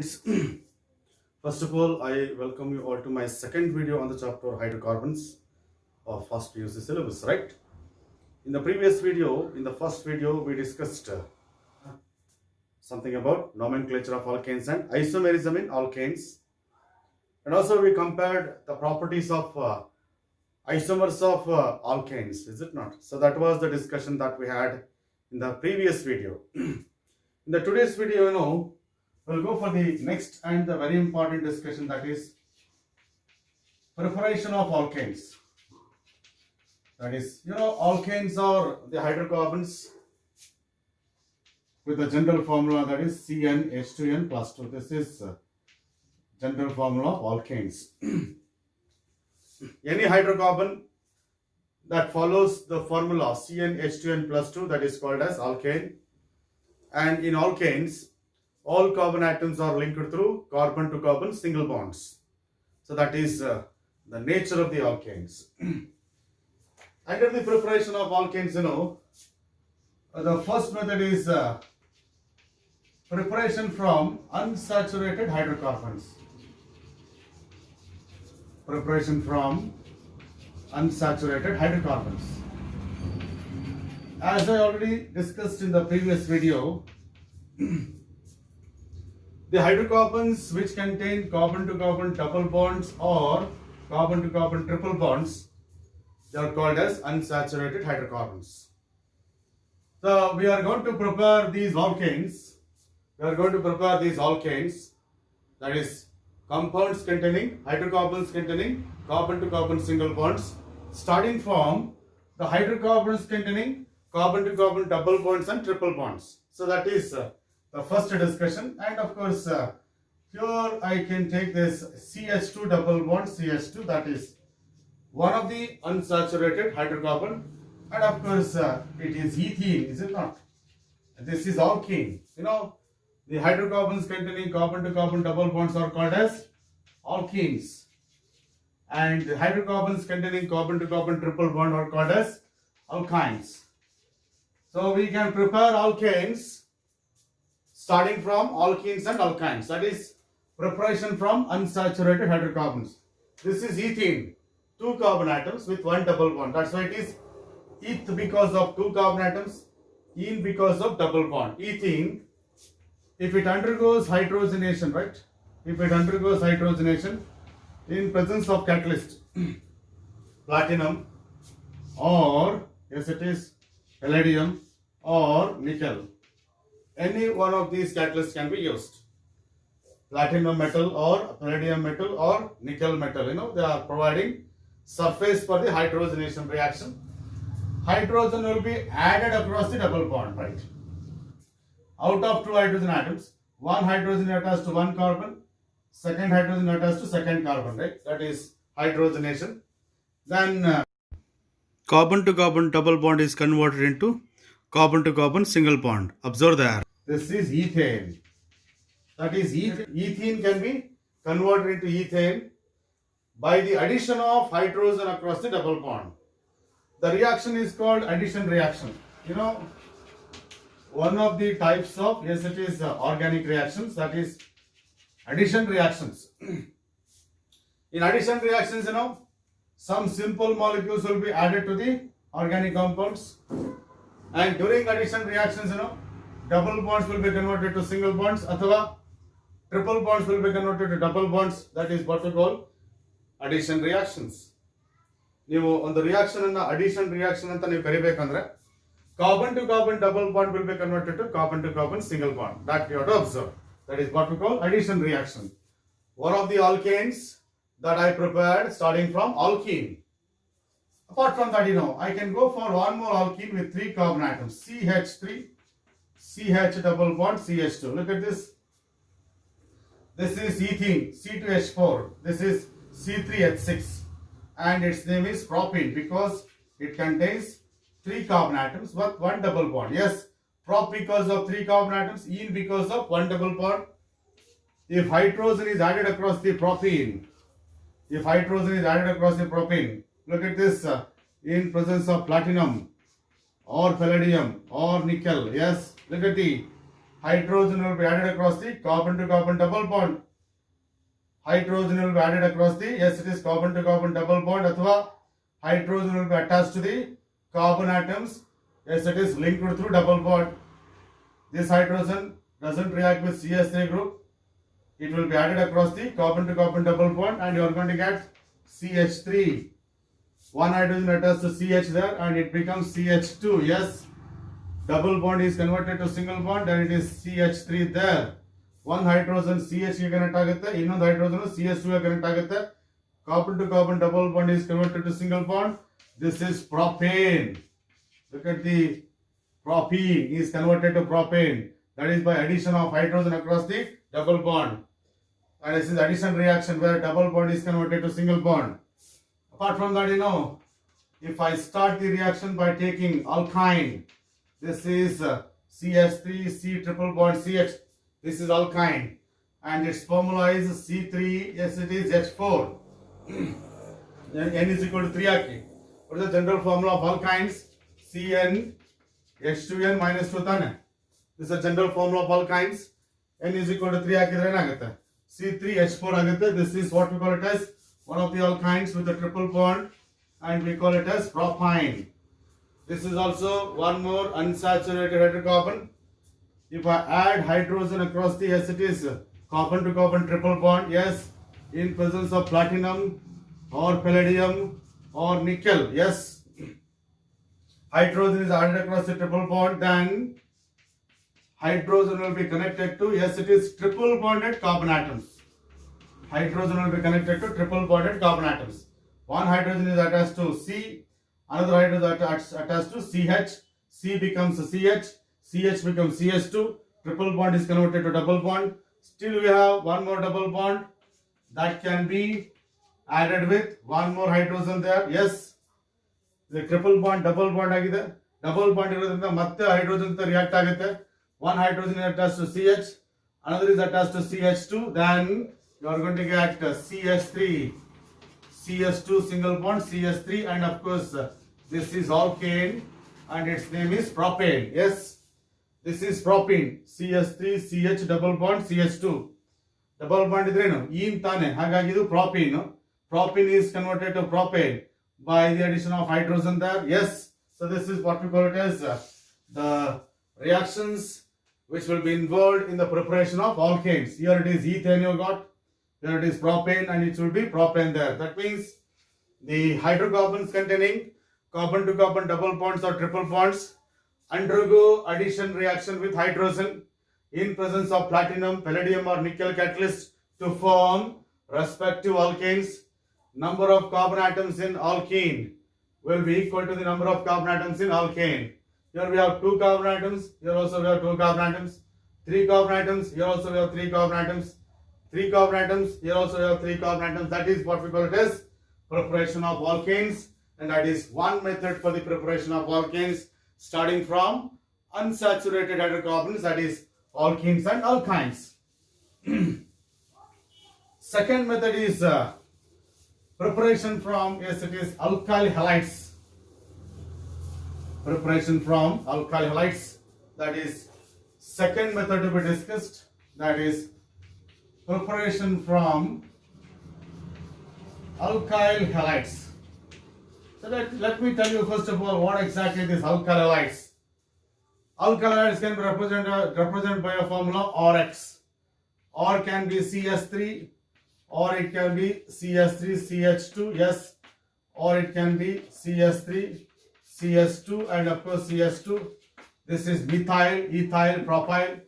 friends. First of all, I welcome you all to my second video on the chapter hydrocarbons of first PUC syllabus, right? In the previous video, in the first video, we discussed something about nomenclature of alkanes and isomerism in alkanes. And also we compared the properties of isomers of alkanes, is it not? So that was the discussion that we had in the previous video. In the today's video, we'll go for the next and the very important discussion, that is preparation of alkanes. That is, alkanes are the hydrocarbons with the general formula, that is CnH2n plus 2. This is general formula of alkanes. Any hydrocarbon that follows the formula CnH2n plus 2, that is called as alkane. And in alkanes, all carbon atoms are linked through carbon to carbon single bonds. So that is the nature of the alkanes. Under the preparation of alkanes, the first method is preparation from unsaturated hydrocarbons. Preparation from unsaturated hydrocarbons. As I already discussed in the previous video, the hydrocarbons which contain carbon to carbon double bonds or carbon to carbon triple bonds, they are called as unsaturated hydrocarbons. So we are going to prepare these alkanes. That is compounds containing hydrocarbons containing carbon to carbon single bonds, starting from the hydrocarbons containing carbon to carbon double bonds and triple bonds. So that is the first discussion. And of course, here I can take this CH2 double bond CH2, that is one of the unsaturated hydrocarbon, and of course it is ethene, is it not? This is alkene. The hydrocarbons containing carbon to carbon double bonds are called as alkenes, and the hydrocarbons containing carbon to carbon triple bond are called as alkynes. So we can prepare alkanes starting from alkenes and alkynes, that is preparation from unsaturated hydrocarbons. This is ethene, 2 carbon atoms with 1 double bond. That's why it is eth because of 2 carbon atoms, ene because of double bond. Ethene, if it undergoes hydrogenation, right? If it undergoes hydrogenation in presence of catalyst, platinum, or yes it is palladium or nickel, any one of these catalysts can be used. Platinum metal or palladium metal or nickel metal, they are providing surface for the hydrogenation reaction. Hydrogen will be added across the double bond, right? Out of 2 hydrogen atoms, 1 hydrogen attached to 1 carbon, second hydrogen attached to second carbon, right? That is hydrogenation. Then carbon to carbon double bond is converted into carbon to carbon single bond. Observe there. This is ethane. That is ethene can be converted into ethane by the addition of hydrogen across the double bond. The reaction is called addition reaction. One of the types of, yes it is organic reactions, that is addition reactions. In addition reactions, some simple molecules will be added to the organic compounds, and during addition reactions, double bonds will be converted to single bonds, athava triple bonds will be converted to double bonds. That is what we call addition reactions. ನೀವು ಒಂದು reaction ಅನ್ನ addition reaction ಅಂತ ನೀವು ಕರಿಬೇಕಂದ್ರೆ carbon to carbon double bond will be converted to carbon to carbon single bond. That you have to observe. That is what we call addition reaction. One of the alkanes that I prepared starting from alkene. Apart from that, I can go for one more alkene with 3 carbon atoms, CH3, CH double bond, CH2. Look at this. This is ethene, C2H4. This is C3H6. And its name is propene because it contains 3 carbon atoms with 1 double bond. Yes, prop because of 3 carbon atoms, ene because of 1 double bond. If hydrogen is added across the propene, look at this, in presence of platinum or palladium or nickel, yes, look at the hydrogen will be added across the carbon to carbon double bond. Hydrogen will be added across the, yes, it is carbon to carbon double bond, athwa hydrogen will be attached to the carbon atoms, yes, it is linked through double bond. This hydrogen doesn't react with CH3 group. It will be added across the carbon to carbon double bond and you are going to get CH3. One hydrogen attached to CH there and it becomes CH2. Yes, double bond is converted to single bond and it is CH3 there. One hydrogen CH ಗೆ connect ಆಗುತ್ತೆ, ಇನ್ನೊಂದು hydrogen CH2 ಗೆ connect ಆಗುತ್ತೆ. Carbon to carbon double bond is converted to single bond. This is propane. Look at the propene is converted to propane. That is by addition of hydrogen across the double bond. And this is addition reaction where double bond is converted to single bond. Apart from that, if I start the reaction by taking alkyne, this is CH3, C triple bond CH. This is alkyne. And its formula is C3, yes it is H4. N is equal to 3 aki. What is the general formula of alkynes? Cn H2n minus 2 tane. This is the general formula of alkynes. N is equal to 3 hakidre enagutte. C3H4 agutte. This is what we call it as one of the alkynes with a triple bond and we call it as propyne. This is also one more unsaturated hydrocarbon. If I add hydrogen across the, yes it is carbon to carbon triple bond, yes, in presence of platinum or palladium or nickel, yes, hydrogen is added across the triple bond, then hydrogen will be connected to, yes it is triple bonded carbon atoms. Hydrogen will be connected to triple bonded carbon atoms. One hydrogen is attached to C, another hydrogen is attached to CH, C becomes CH, CH becomes CH2, triple bond is converted to double bond. Still we have one more double bond that can be added with one more hydrogen there. Yes, the triple bond double bond agide. Double bond irodrinda matte hydrogen to react agutte. One hydrogen is attached to CH, another is attached to CH2, then you are going to get CH3, CH2 single bond, CH3, and of course this is alkane and its name is propane. Yes, this is propene, CH3, CH double bond, CH2. Double bond idrenu ene tane, hagagi idu propene. Propene is converted to propane by the addition of hydrogen there. Yes, so this is what we call it as the reactions which will be involved in the preparation of alkanes. Here it is ethane you got, here it is propane and it will be propane there. That means the hydrocarbons containing carbon to carbon double bonds or triple bonds undergo addition reaction with hydrogen in presence of platinum, palladium or nickel catalyst to form respective alkanes. Number of carbon atoms in alkene will be equal to the number of carbon atoms in alkane. Here we have 2 carbon atoms, here also we have 2 carbon atoms, 3 carbon atoms, here also we have 3 carbon atoms, 3 carbon atoms, here also we have 3 carbon atoms. That is what we call it as preparation of alkanes, and that is one method for the preparation of alkanes starting from unsaturated hydrocarbons, that is alkenes and alkynes. Second method is preparation from, yes it is alkyl halides. Preparation from alkyl halides, that is second method to be discussed, that is preparation from alkyl halides. So let me tell you first of all what exactly this alkyl halides. Alkyl halides can be represented by a formula RX. Or can be CH3, or it can be CH3 CH2, yes, or it can be CH3 CH2 and of course CH2. This is methyl, ethyl, propyl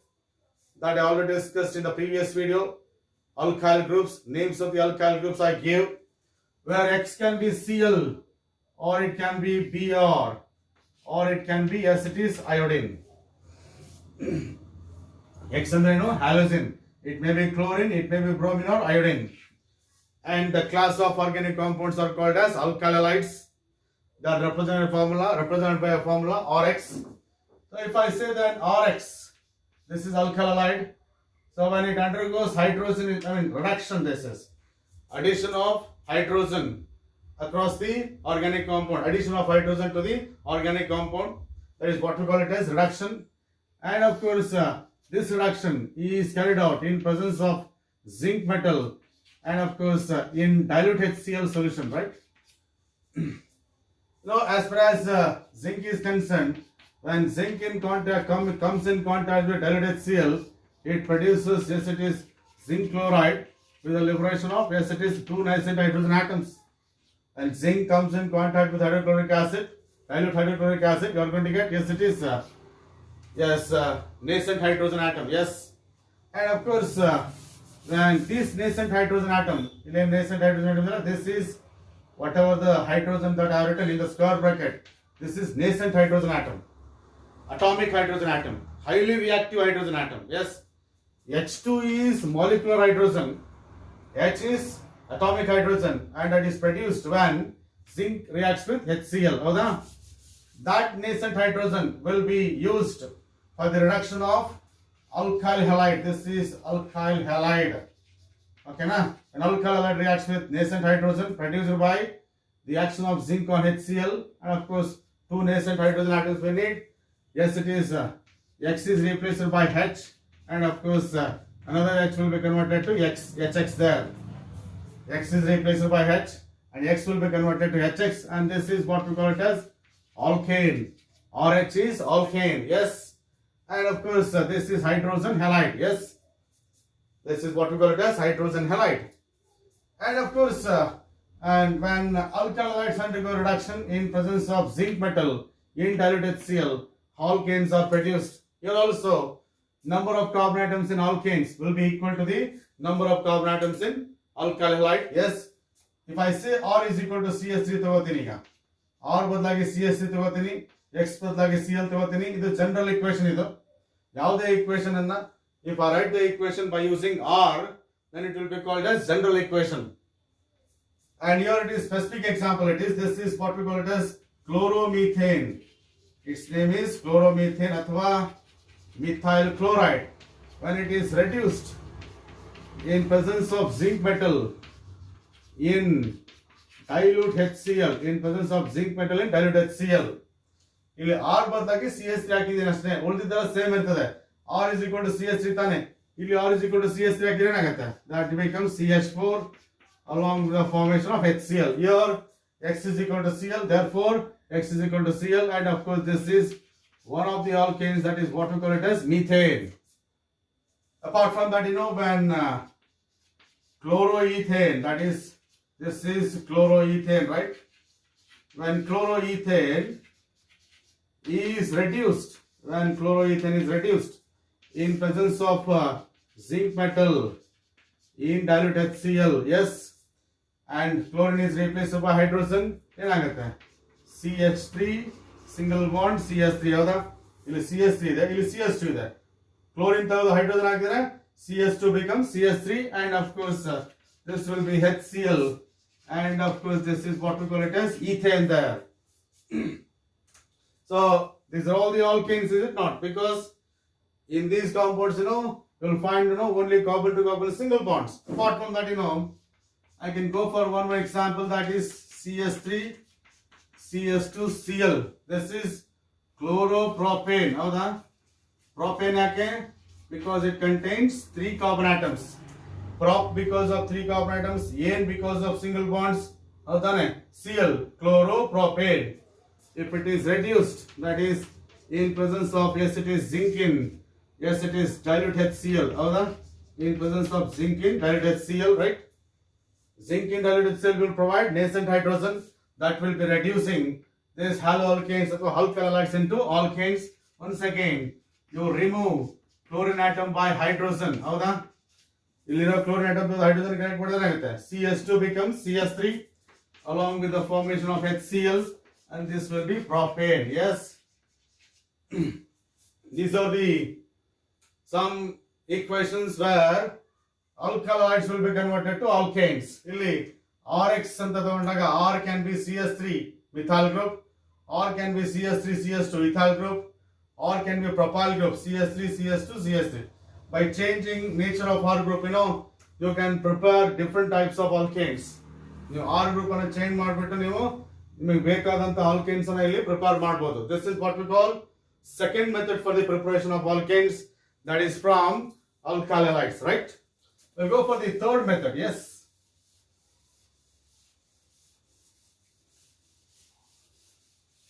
that I already discussed in the previous video. Alkyl groups, names of the alkyl groups I gave, where X can be Cl, or it can be Br, or it can be, yes it is iodine. X and halogen. It may be chlorine, it may be bromine or iodine. And the class of organic compounds are called as alkyl halides. They are represented by a formula Rx. So if I say that Rx, this is alkyl halide. So when it undergoes reduction, this is addition of hydrogen across the organic compound, addition of hydrogen to the organic compound, that is what we call it as reduction. And of course this reduction is carried out in presence of zinc metal and of course in dilute HCl solution, right? Now, as far as zinc is concerned, when zinc in contact comes in contact with dilute HCl, it produces, yes, it is zinc chloride with the liberation of, yes, it is 2 nascent hydrogen atoms. And zinc comes in contact with hydrochloric acid, dilute hydrochloric acid, you are going to get, yes, it is nascent hydrogen atom, yes. And of course, when this nascent hydrogen atom, this is whatever the hydrogen that I have written in the square bracket, this is nascent hydrogen atom, atomic hydrogen atom, highly reactive hydrogen atom, yes. H2 is molecular hydrogen, H is atomic hydrogen, and that is produced when zinc reacts with HCl. Okay? That nascent hydrogen will be used for the reduction of alkyl halide. This is alkyl halide. Okay, na? An alkyl halide reacts with nascent hydrogen produced by the action of zinc on HCl, and of course 2 nascent hydrogen atoms we need. Yes, it is X is replaced by H, and of course another H will be converted to HX there. X is replaced by H and X will be converted to HX, and this is what we call it as alkane. RH is alkane, yes. And of course this is hydrogen halide, yes. This is what we call it as hydrogen halide. And of course and when alkyl halides undergo reduction in presence of zinc metal in dilute HCl, alkanes are produced. Here also number of carbon atoms in alkanes will be equal to the number of carbon atoms in alkyl halide, yes. If I say R is equal to CS3 ತಗೋತೀನಿ ಈಗ, R ಬದಲಾಗಿ CS3 ತಗೋತೀನಿ, X ಬದಲಾಗಿ Cl ತಗೋತೀನಿ, ಇದು general equation ಇದು. ಯಾವುದೇ equation ಅನ್ನ if I write the equation by using R, then it will be called as general equation. And here it is specific example. This is what we call it as chloromethane. Its name is chloromethane ಅಥವಾ methyl chloride. When it is reduced in presence of zinc metal in dilute HCl, in presence of zinc metal in dilute HCl, ಇಲ್ಲಿ R ಬದಲಾಗಿ CS3 ಹಾಕಿದ್ದೀನಿ ಅಷ್ಟೇ, ಉಳಿದಿದ್ದೆಲ್ಲ same ಇರ್ತದೆ. R is equal to CS3 ತಾನೆ, ಇಲ್ಲಿ R is equal to CS3 ಹಾಕಿದ್ರೆ ಏನಾಗುತ್ತೆ, that becomes CH4 along with the formation of HCl. Here X is equal to Cl, therefore X is equal to Cl, and of course this is one of the alkanes, that is what we call it as methane. Apart from that, when chloroethane, that is, this is chloroethane, right? When chloroethane is reduced, in presence of zinc metal in dilute HCl, yes, and chlorine is replaced by hydrogen, ಏನಾಗುತ್ತೆ, CH3 single bond CS3, ಹೌದಾ? ಇಲ್ಲಿ CS3 ಇದೆ, ಇಲ್ಲಿ CS2 ಇದೆ. Chlorine ತೆಗೆದು hydrogen ಹಾಕಿದ್ರೆ CS2 becomes CS3, and of course this will be HCl, and of course this is what we call it as ethane there. So these are all the alkanes, is it not? Because in these compounds, you will find only carbon to carbon single bonds. Apart from that, I can go for one more example, that is CS3 CS2 Cl. This is chloropropane. ಹೌದಾ? Propane ಯಾಕೆ? Because it contains 3 carbon atoms. Prop because of 3 carbon atoms, N because of single bonds. ಹೌದಾನೆ? Cl, chloropropane. If it is reduced, that is in presence of, yes, it is zinc in, yes, it is dilute HCl. ಹೌದಾ? In presence of zinc in dilute HCl, right? Zinc in dilute HCl will provide nascent hydrogen that will be reducing this haloalkanes or alkyl halides into alkanes. Once again, you remove chlorine atom by hydrogen. ಹೌದಾ? ಇಲ್ಲಿರೋ chlorine atom to hydrogen connect ಮಾಡಿದ್ರೆ ಆಗುತ್ತೆ. CS2 becomes CS3 along with the formation of HCl, and this will be propane. Yes. These are the some equations where alkaloids will be converted to alkanes. Illi RH anta tagondaga R can be CS3 methyl group, R can be CS3 CS2 ethyl group, R can be propyl group CS3 CS2 CS3. By changing nature of R group, you can prepare different types of alkanes. You R group ಅನ್ನು change ಮಾಡಿಬಿಟ್ಟು ನೀವು ನಿಮಗೆ ಬೇಕಾದಂತ alkanes ಅನ್ನು ಇಲ್ಲಿ prepare ಮಾಡಬಹುದು. This is what we call second method for the preparation of alkanes. that is from alkali halides, right? We'll go for the third method. Yes.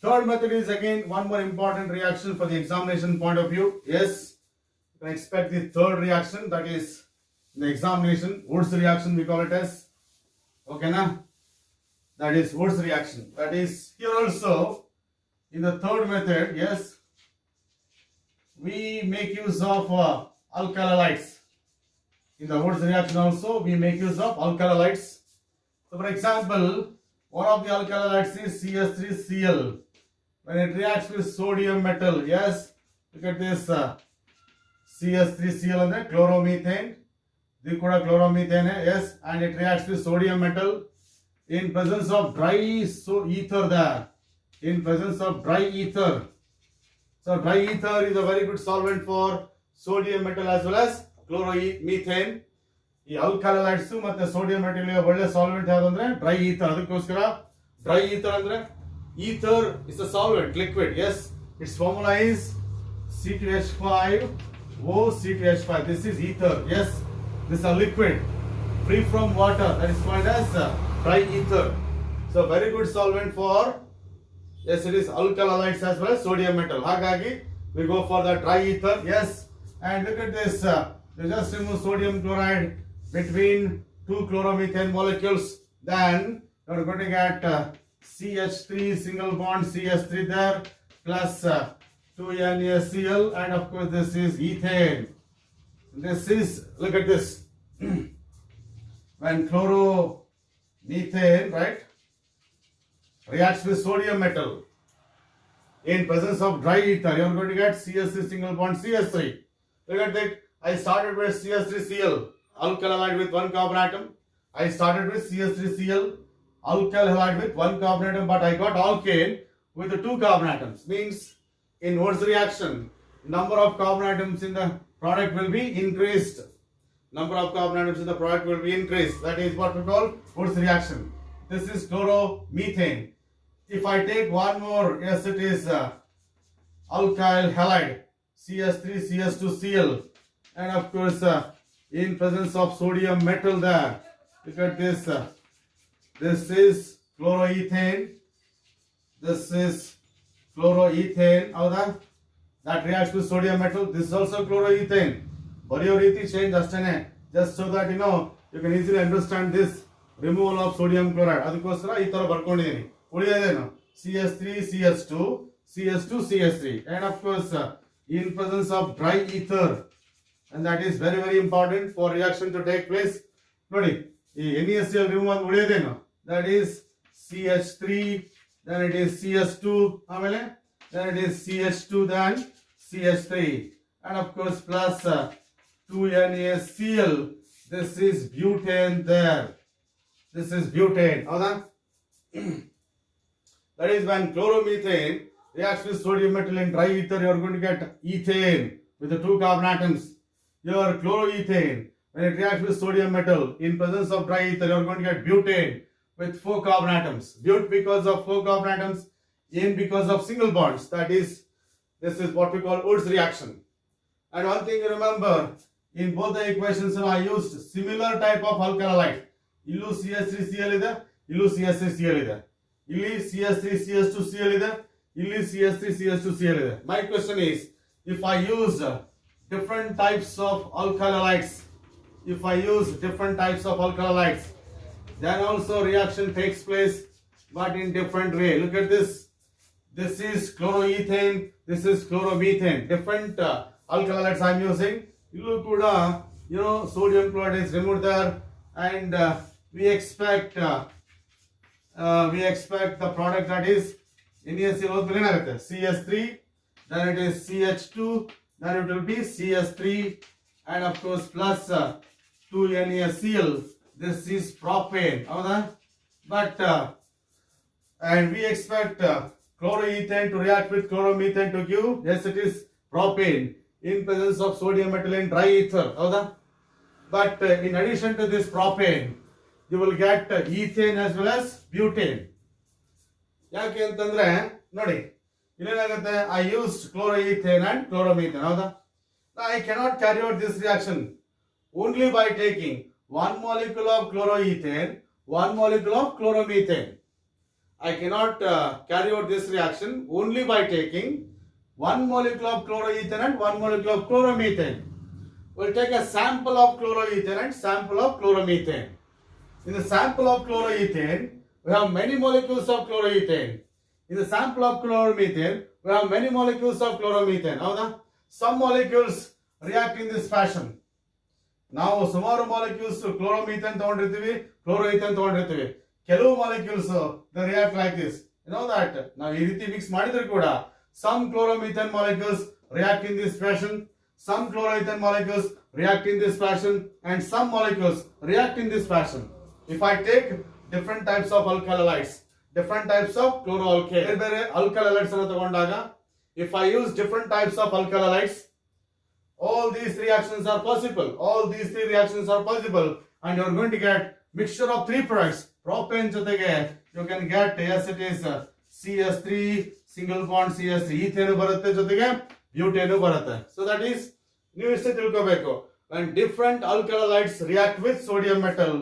Third method is again one more important reaction for the examination point of view. Yes, you can expect the third reaction, that is in the examination, Wood's reaction we call it as. Okay, na? That is Wood's reaction. That is here also in the third method. Yes, we make use of alkali halides. In the Wood's reaction also we make use of alkali halides. So for example, one of the alkali halides is CS3Cl. When it reacts with sodium metal, yes, look at this CS3Cl and the chloromethane. This kuda chloromethane hai, yes, and it reacts with sodium metal in presence of dry ether there. In presence of dry ether. So dry ether is a very good solvent for sodium metal as well as chloromethane. ಈ alkali halides ಮತ್ತೆ sodium metal ಒಳ್ಳೆ solvent ಯಾವ್ದಂದ್ರೆ dry ether. ಅದಕ್ಕೋಸ್ಕರ dry ether ಅಂದ್ರೆ ether is a solvent, liquid. Yes, its formula is C2H5OC2H5. This is ether. Yes, this is a liquid free from water, that is called as dry ether. So very good solvent for, yes, it is alkali halides as well as sodium metal. Hagagi we go for the dry ether. Yes, and look at this. You just remove sodium chloride between two chloromethane molecules. Then you are going to get CH3 single bond CH3 there plus 2NaCl, and of course this is ethane. This is, look at this. When chloromethane, right, reacts with sodium metal in presence of dry ether, you are going to get CH3 single bond CH3. Look at that. I started with CH3Cl, alkali halide with one carbon atom. I started with CH3Cl, alkali halide with one carbon atom, but I got alkane with the two carbon atoms. Means in Wood's reaction, number of carbon atoms in the product will be increased. Number of carbon atoms in the product will be increased. That is what we call Wood's reaction. This is chloromethane. If I take one more, yes, it is alkyl halide, CH3CH2Cl, and of course in presence of sodium metal there. Look at this. This is chloroethane. This is chloroethane. That reacts with sodium metal. This is also chloroethane. Bariyoriti change just so that you can easily understand this removal of sodium chloride. ಅದಕ್ಕೋಸ್ಕರ ಈ ತರ ಬರ್ಕೊಂಡಿದ್ದೀನಿ. ಉಳಿಯೋದೇನು CH3CH2 CH2CH3, and of course in presence of dry ether, and that is very very important for reaction to take place. ನೋಡಿ ಈ NaCl remove ಮಾಡಿ ಉಳಿಯೋದೇನು, that is CH3, then it is CH2, ಆಮೇಲೆ then it is CH2, then CH3, and of course plus 2NaCl. This is butane there. This is butane. ಹೌದಾ? That is when chloromethane reacts with sodium metal in dry ether, you are going to get ethane with the two carbon atoms. Your chloroethane, when it reacts with sodium metal in presence of dry ether, you are going to get butane with 4 carbon atoms. But because of 4 carbon atoms, in because of single bonds. That is, this is what we call Wood's reaction. And one thing you remember, in both the equations I used similar type of alkali halide. Illu CH3Cl ಇದೆ, illu CH3Cl ಇದೆ. Illi CH3CH2Cl ಇದೆ, illi CH3CH2Cl ಇದೆ. My question is, if I use different types of alkali halides, then also reaction takes place, but in different way. Look at this. This is chloroethane, this is chloromethane. Different alkali halides I am using. Illu kuda, sodium chloride is removed there, and we expect the product, that is NaCl CH3, then it is CH2, then it will be CH3, and of course plus 2NaCl. This is propane. But and we expect chloroethane to react with chloromethane to give, yes, it is propane in presence of sodium metal in dry ether. But in addition to this propane, you will get ethane as well as butane. ಯಾಕೆ ಅಂತಂದ್ರೆ ನೋಡಿ, ಇಲ್ಲೇನಾಗುತ್ತೆ, I used chloroethane and chloromethane. I cannot carry out this reaction only by taking one molecule of chloroethane, one molecule of chloromethane. I cannot carry out this reaction only by taking one molecule of chloroethane and one molecule of chloromethane. We'll take a sample of chloroethane and sample of chloromethane. In the sample of chloroethane, we have many molecules of chloroethane. In the sample of chloromethane, we have many molecules of chloromethane. Now, some molecules react in this fashion. ನಾವು ಸುಮಾರು molecules chloromethane ತಗೊಂಡಿರ್ತೀವಿ, ಕ್ಲೋರೋಇಥೇನ್ ತಗೊಂಡಿರ್ತೀವಿ. ಕೆಲವು molecules they react like this. You know that ನಾವು ಈ ರೀತಿ mix ಮಾಡಿದ್ರು ಕೂಡ some chloromethane molecules react in this fashion, some chloroethane molecules react in this fashion, and some molecules react in this fashion. If I take different types of alkalides, different types of chloroalkane, ಬೇರೆ alkalides ಅನ್ನು ತಗೊಂಡಾಗ, if I use different types of alkalides, all these reactions are possible. All these three reactions are possible, and you are going to get mixture of three products. Propane ಜೊತೆಗೆ you can get, yes, it is CS3 single bond CS3 ethane ಬರುತ್ತೆ, ಜೊತೆಗೆ butane ಬರುತ್ತೆ. So that is ನೀವು ಇಷ್ಟೇ ತಿಳ್ಕೋಬೇಕು. When different alkalides react with sodium metal,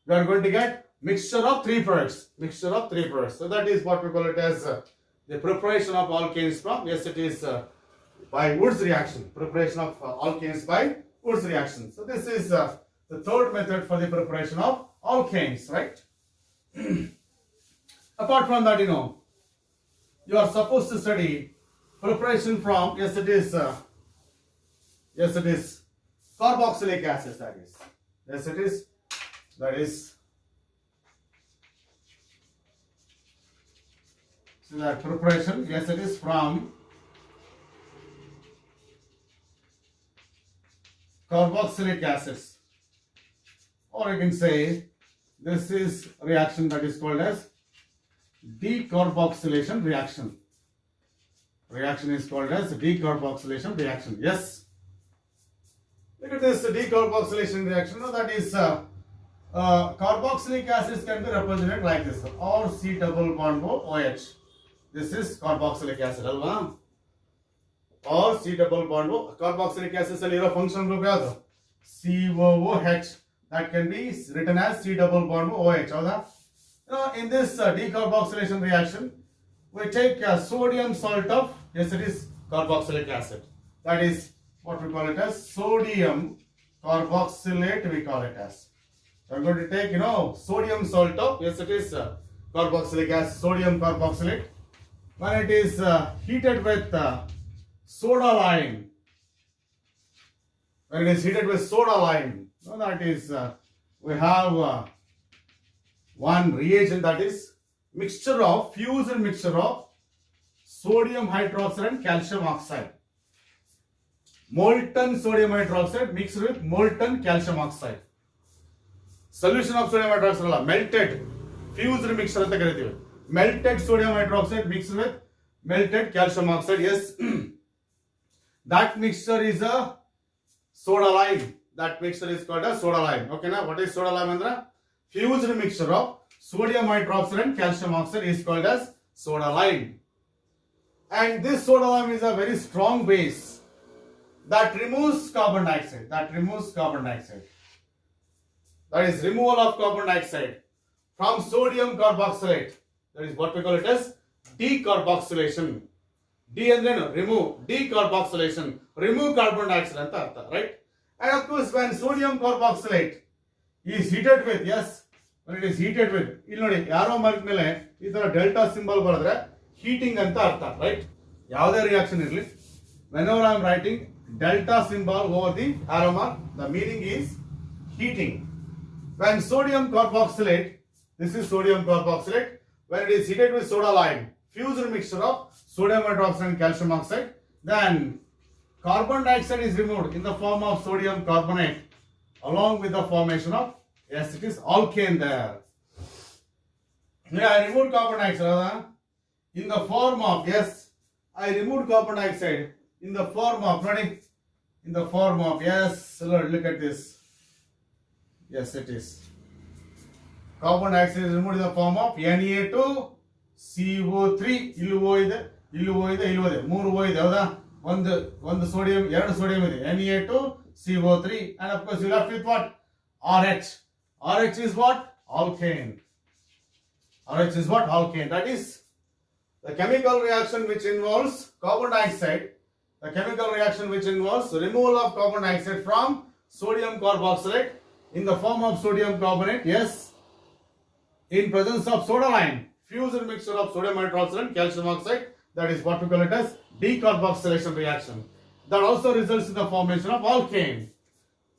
we are going to get mixture of three products. Mixture of three products. So that is what we call it as the preparation of alkanes from, yes, it is by Wood's reaction. Preparation of alkanes by Wood's reaction. So this is the third method for the preparation of alkanes, right? Apart from that, you are supposed to study preparation from, yes, it is carboxylic acid. That is, yes, it is, that is. So that preparation, yes, it is from carboxylic acids, or you can say this is reaction that is called as decarboxylation reaction. Reaction is called as decarboxylation reaction. Yes, look at this decarboxylation reaction. Now that is carboxylic acids can be represented like this, or C double bond OH. This is carboxylic acid, alva? Or C double bond carboxylic acid aliro function group yadu COOH, that can be written as C double bond OH. In this decarboxylation reaction, we take sodium salt of, yes, it is carboxylic acid. That is what we call it as sodium carboxylate, we call it as. So I'm going to take, sodium salt of, yes, it is carboxylic acid, sodium carboxylate. When it is heated with soda lime, when it is heated with soda lime, that is we have one reagent, that is mixture of, fused mixture of sodium hydroxide and calcium oxide. Molten sodium hydroxide mixed with molten calcium oxide. Solution of sodium hydroxide alla, melted fused mixture anta kariತೀವಿ. Melted sodium hydroxide mixed with melted calcium oxide. Yes. That mixture is a soda lime. That mixture is called as soda lime. Okay, now what is soda lime? Andra fused mixture of sodium hydroxide and calcium oxide is called as soda lime. And this soda lime is a very strong base that removes carbon dioxide. That removes carbon dioxide. That is removal of carbon dioxide from sodium carboxylate. That is what we call it as decarboxylation. D and then remove, decarboxylation, remove carbon dioxide anta artha, right? And of course, when sodium carboxylate is heated with, yes, when it is heated with, ಇಲ್ಲಿ ನೋಡಿ ಯಾರೋ mark ಮೇಲೆ ಈ ತರ delta symbol ಬರೆದ್ರೆ heating ಅಂತ ಅರ್ಥ, right? ಯಾವುದೇ ರಿಯಾಕ್ಷನ್ ಇರಲಿ, whenever I am writing delta symbol over the arrow mark, the meaning is heating. When sodium carboxylate, this is sodium carboxylate, when it is heated with soda lime, fused mixture of sodium hydroxide and calcium oxide, then carbon dioxide is removed in the form of sodium carbonate along with the formation of, yes, it is alkane there. Yeah, I removed carbon dioxide in the form of, yes, I removed carbon dioxide in the form of, in the form of, yes, look at this. Yes, it is. Carbon dioxide is removed in the form of Na2CO3. ಇಲ್ಲಿ O ಇದೆ, ಇಲ್ಲಿ O ಇದೆ, ಇಲ್ಲಿ O ಇದೆ, 3 O ಇದೆ, ಹೌದಾ? ಒಂದು sodium, ಎರಡು sodium ಇದೆ, Na2CO3, and of course you left with what? RH. RH is what? Alkane. RH is what? Alkane. That is the chemical reaction which involves carbon dioxide. The chemical reaction which involves removal of carbon dioxide from sodium carboxylate in the form of sodium carbonate. Yes, in presence of soda lime, fused mixture of sodium hydroxide and calcium oxide. That is what we call it as decarboxylation reaction. That also results in the formation of alkane.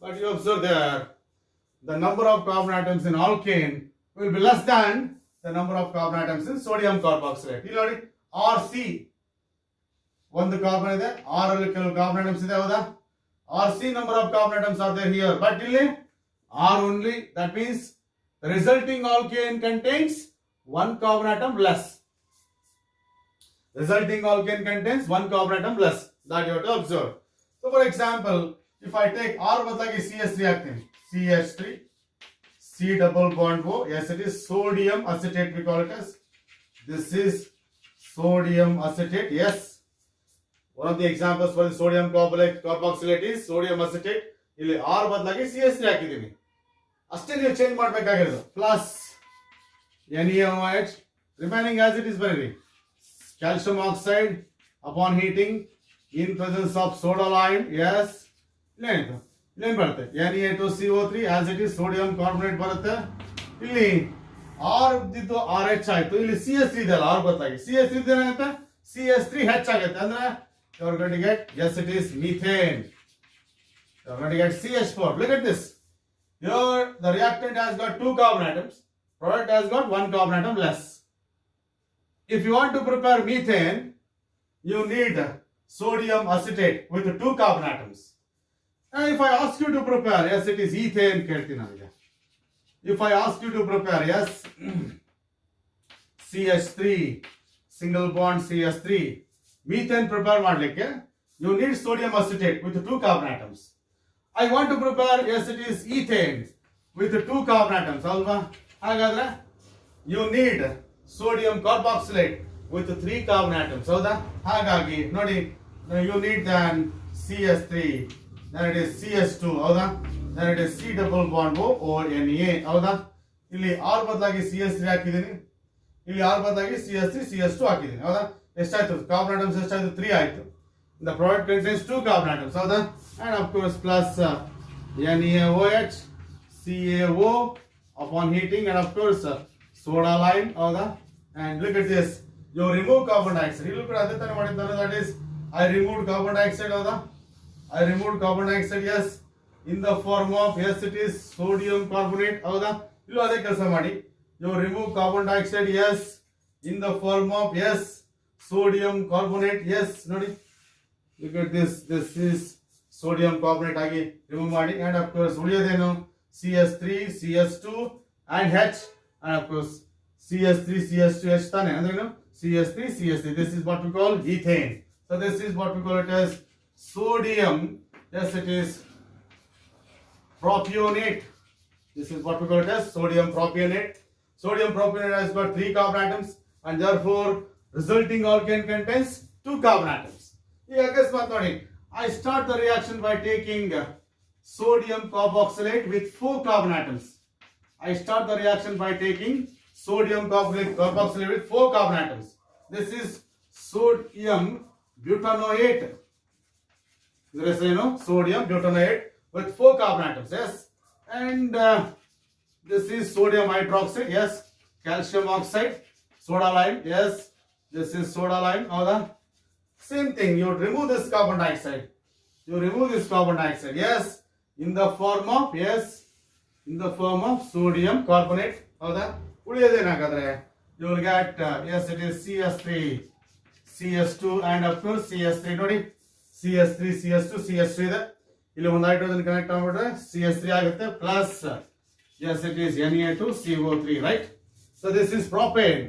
But you observe there, the number of carbon atoms in alkane will be less than the number of carbon atoms in sodium carboxylate. ಇಲ್ಲಿ ನೋಡಿ RC ಒಂದು carbon ಇದೆ, R ಅಲ್ಲಿ ಕೆಲವು carbon atoms ಇದೆ, ಹೌದಾ? RC number of carbon atoms are there here, but ಇಲ್ಲಿ R only. That means the resulting alkane contains one carbon atom less. Resulting alkane contains one carbon atom less. That you have to observe. So for example, if I take R ಬದಲಾಗಿ CH3 ಹಾಕ್ತೀನಿ, CH3, C double bond O. Yes, it is sodium acetate, we call it as. This is sodium acetate. Yes, one of the examples for the sodium carboxylate is sodium acetate. ಇಲ್ಲಿ R ಬದಲಾಗಿ CH3 ಹಾಕಿದ್ದೀನಿ, ಅಷ್ಟೇ ನೀವು change ಮಾಡಬೇಕಾಗಿರೋದು. Plus NaOH, remaining as it is ಬರೀರಿ. Calcium oxide upon heating in presence of soda lime. Yes, ಇಲ್ಲೇನು ಬರುತ್ತೆ? Na2CO3 as it is sodium carbonate ಬರುತ್ತೆ. ಇಲ್ಲಿ R ಇದ್ದು RH ಆಯ್ತು, ಇಲ್ಲಿ CH3 ಇದೆ ಅಲ್ಲ, R ಬದಲಾಗಿ CH3 ಏನಾಗುತ್ತೆ? CH3H ಆಗುತ್ತೆ. ಅಂದ್ರೆ you are going to get, yes, it is methane. You are going to get CH4. Look at this. Here the reactant has got two carbon atoms, product has got one carbon atom less. If you want to prepare methane, you need sodium acetate with two carbon atoms. And if I ask you to prepare, yes, it is ethane ಕೇಳ್ತೀನಿ ನನಗೆ. If I ask you to prepare, yes, CH3, single bond CH3, methane prepare ಮಾಡಲಿಕ್ಕೆ you need sodium acetate with two carbon atoms. I want to prepare, yes, it is ethane with two carbon atoms, ಅಲ್ವಾ? ಹಾಗಾದ್ರೆ you need sodium carboxylate with three carbon atoms, ಹೌದಾ? ಹಾಗಾಗಿ ನೋಡಿ, you need then CH3, then it is CH2, ಹೌದಾ? then it is C double bond O or Na, ಹೌದಾ? ಇಲ್ಲಿ R ಬದಲಾಗಿ CH3 ಹಾಕಿದ್ದೀನಿ, ಇಲ್ಲಿ R ಬದಲಾಗಿ CH3 CH2 ಹಾಕಿದ್ದೀನಿ, ಹೌದಾ? ಎಷ್ಟಾಯ್ತು? ಕಾರ್ಬನ್ ಆಟಮ್ಸ್ ಎಷ್ಟಾಯ್ತು? 3 ಆಯ್ತು. The product contains two carbon atoms, ಹೌದಾ? And of course plus NaOH, CaO upon heating, and of course soda lime, ಹೌದಾ? And look at this, you remove carbon dioxide. You look at ಅದೇ ತರ ಮಾಡಿದ್ದಾನೆ, that is I removed carbon dioxide, ಹೌದಾ? I removed carbon dioxide, yes, in the form of, yes, it is sodium carbonate, ಹೌದಾ? ಇಲ್ಲೂ ಅದೇ ಕೆಲಸ ಮಾಡಿ, you remove carbon dioxide, yes, in the form of, yes, sodium carbonate. Yes, ನೋಡಿ, look at this, this is sodium carbonate ಆಗಿ remove ಮಾಡಿ, and of course ಉಳಿಯೋದೇನು? CH3 CH2 and H, and of course CH3 CH2 H ತಾನೆ, ಅಂದ್ರೇನು? CH3 CH3. This is what we call ethane. So this is what we call it as sodium, yes, it is propionate. This is what we call it as sodium propionate. Sodium propionate has got three carbon atoms, and therefore resulting alkane contains two carbon atoms. ಈಗ ಅಕಸ್ಮಾತ್ ನೋಡಿ, I start the reaction by taking sodium carboxylate with four carbon atoms. I start the reaction by taking sodium carboxylate with four carbon atoms. This is sodium butanoate. There is, sodium butanoate with four carbon atoms. Yes, and this is sodium hydroxide. Yes, calcium oxide, soda lime. Yes, this is soda lime. ಹೌದಾ? Same thing, you remove this carbon dioxide. You remove this carbon dioxide. Yes, in the form of, yes, in the form of sodium carbonate. ಹೌದಾ? ಉಳಿಯೋದೇನಾಗಾದ್ರೆ you will get, yes, it is CH3 CH2 and of course CH3. ನೋಡಿ, CH3 CH2 CH3 ಇದೆ, ಇಲ್ಲಿ ಒಂದು hydrogen connect ಆಗ್ಬಿಟ್ರೆ CH3 ಆಗುತ್ತೆ, plus, yes, it is Na2CO3, right? So this is propane.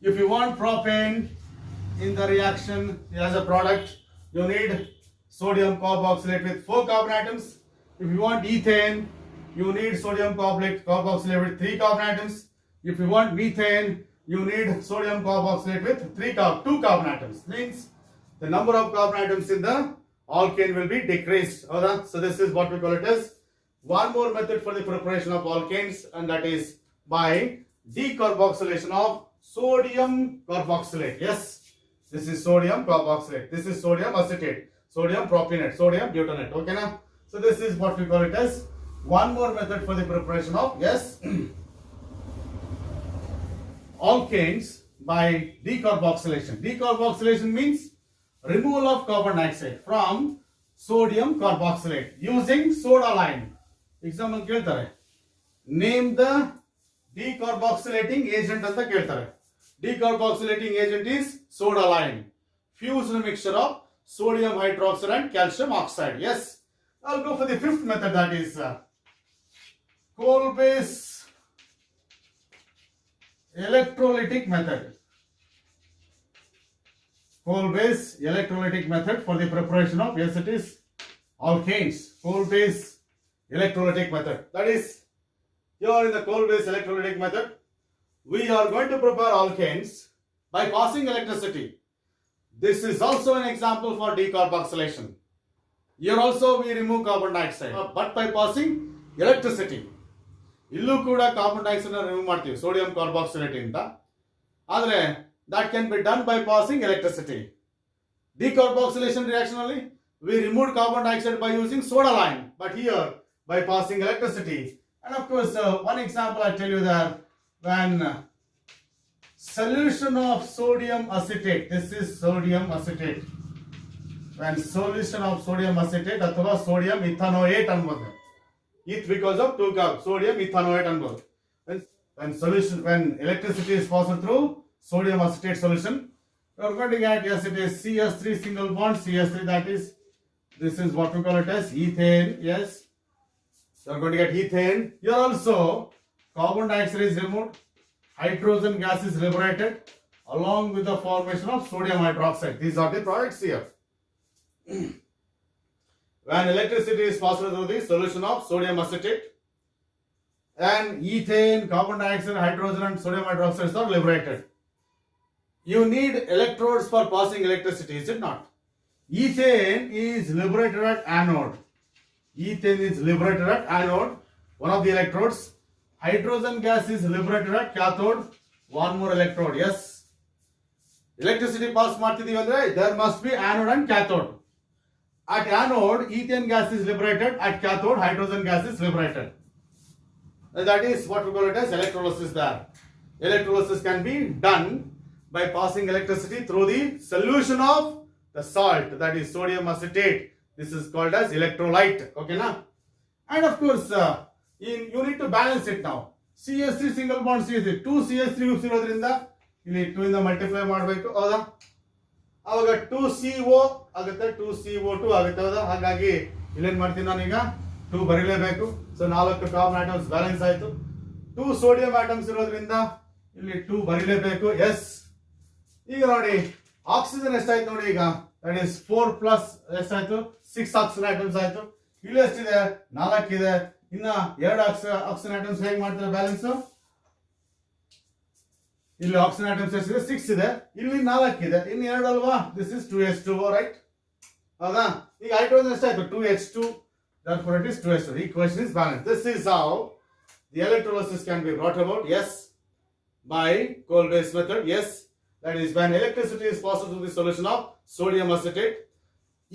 If you want propane in the reaction as a product, you need sodium carboxylate with four carbon atoms. If you want ethane, you need sodium carboxylate with three carbon atoms. If you want methane, you need sodium carboxylate with two carbon atoms. Means the number of carbon atoms in the alkane will be decreased. So this is what we call it as one more method for the preparation of alkanes, and that is by decarboxylation of sodium carboxylate. Yes, this is sodium carboxylate. This is sodium acetate, sodium propionate, sodium butyrate. Okay now. So this is what we call it as one more method for the preparation of alkanes by decarboxylation. Decarboxylation means removal of carbon dioxide from sodium carboxylate using soda lime. Example ಕೇಳ್ತಾರೆ. Name the decarboxylating agent ಅಂತ ಕೇಳ್ತಾರೆ. Decarboxylating agent is soda lime. Fused mixture of sodium hydroxide and calcium oxide. Yes. I'll go for the fifth method, that is coal-based electrolytic method. Coal-based electrolytic method for the preparation of, yes, it is alkanes. Coal-based electrolytic method. That is, here in the coal-based electrolytic method, we are going to prepare alkanes by passing electricity. This is also an example for decarboxylation. Here also we remove carbon dioxide, but by passing electricity. ಇಲ್ಲೂ ಕೂಡ carbon dioxide remove ಮಾಡ್ತೀವಿ sodium ಕಾರ್ಬಾಕ್ಸಿಲೇಟ್ ಇಂದ. ಆದರೆ that can be done by passing electricity. Decarboxylation reaction only, we removed carbon dioxide by using soda lime, but here by passing electricity. And of course, one example I tell you that when solution of sodium acetate, this is sodium acetate. When solution of sodium acetate ಅಥವಾ sodium ethanoate ಅನ್ಬೋದು. It because of 2 carb sodium ethanoate ಅನ್ಬೋದು. When electricity is passed through sodium acetate solution, you are going to get, yes, it is CS3 single bond CS3, that is, this is what we call it as ethane. Yes, you are going to get ethane. Here also carbon dioxide is removed, hydrogen gas is liberated along with the formation of sodium hydroxide. These are the products here. When electricity is passed through the solution of sodium acetate, and ethane, carbon dioxide, hydrogen and sodium hydroxide are liberated. You need electrodes for passing electricity, is it not? Ethane is liberated at anode. Ethane is liberated at anode, one of the electrodes. Hydrogen gas is liberated at cathode, one more electrode. Yes. Electricity pass ಮಾಡ್ತಿದೀವಿ ಅಂದ್ರೆ there must be anode and cathode. At anode, ethane gas is liberated. At cathode, hydrogen gas is liberated. And that is what we call it as electrolysis there. Electrolysis can be done by passing electricity through the solution of the salt, that is sodium acetate. This is called as electrolyte. Okay now? And of course, you need to balance it now. CS3 single bond CS3, 2 CS3 groups ಇರೋದ್ರಿಂದ ಇಲ್ಲಿ 2 ಇಂದ multiply ಮಾಡಬೇಕು. ಹೌದಾ? ಅವಾಗ 2CO ಆಗುತ್ತೆ, 2CO2 ಆಗುತ್ತೆ. ಹೌದಾ? ಹಾಗಾಗಿ ಇಲ್ಲೇನ್ ಮಾಡ್ತೀನಿ ನಾನೀಗ 2 ಬರೀಲೇಬೇಕು. ಸೊ 4 ಕಾರ್ಬನ್ ಆಟಮ್ಸ್ ಬ್ಯಾಲೆನ್ಸ್ ಆಯ್ತು. 2 ಸೋಡಿಯಂ ಆಟಮ್ಸ್ ಇರೋದ್ರಿಂದ ಇಲ್ಲಿ 2 ಬರೀಲೇಬೇಕು. ಎಸ್, ಈಗ ನೋಡಿ ಆಕ್ಸಿಜನ್ ಎಷ್ಟಾಯ್ತು ನೋಡಿ, ಈಗ ದಟ್ ಇಸ್ 4 ಪ್ಲಸ್ ಎಷ್ಟಾಯ್ತು, 6 ಆಕ್ಸಿಜನ್ ಆಟಮ್ಸ್ ಆಯ್ತು. ಇಲ್ಲಿ ಎಷ್ಟಿದೆ, 4 ಇದೆ. ಇನ್ನ 2 ಆಕ್ಸಿಜನ್ ಆಟಮ್ಸ್ ಹೇಗೆ ಮಾಡ್ತಾರೆ ಬ್ಯಾಲೆನ್ಸ್? ಇಲ್ಲಿ ಆಕ್ಸಿಜನ್ ಆಟಮ್ಸ್ ಎಷ್ಟಿದೆ, 6 ಇದೆ. ಇಲ್ಲಿ 4 ಇದೆ, ಇನ್ನು 2 ಅಲ್ವಾ? This is 2H2O, right? ಹೌದಾ? ಈಗ ಹೈಡ್ರೋಜನ್ ಎಷ್ಟಾಯ್ತು, 2H2. Therefore, it is 2H2. The equation is balanced. This is how the electrolysis can be brought about. Yes, by coal-based method. Yes, that is when electricity is passed through the solution of sodium acetate,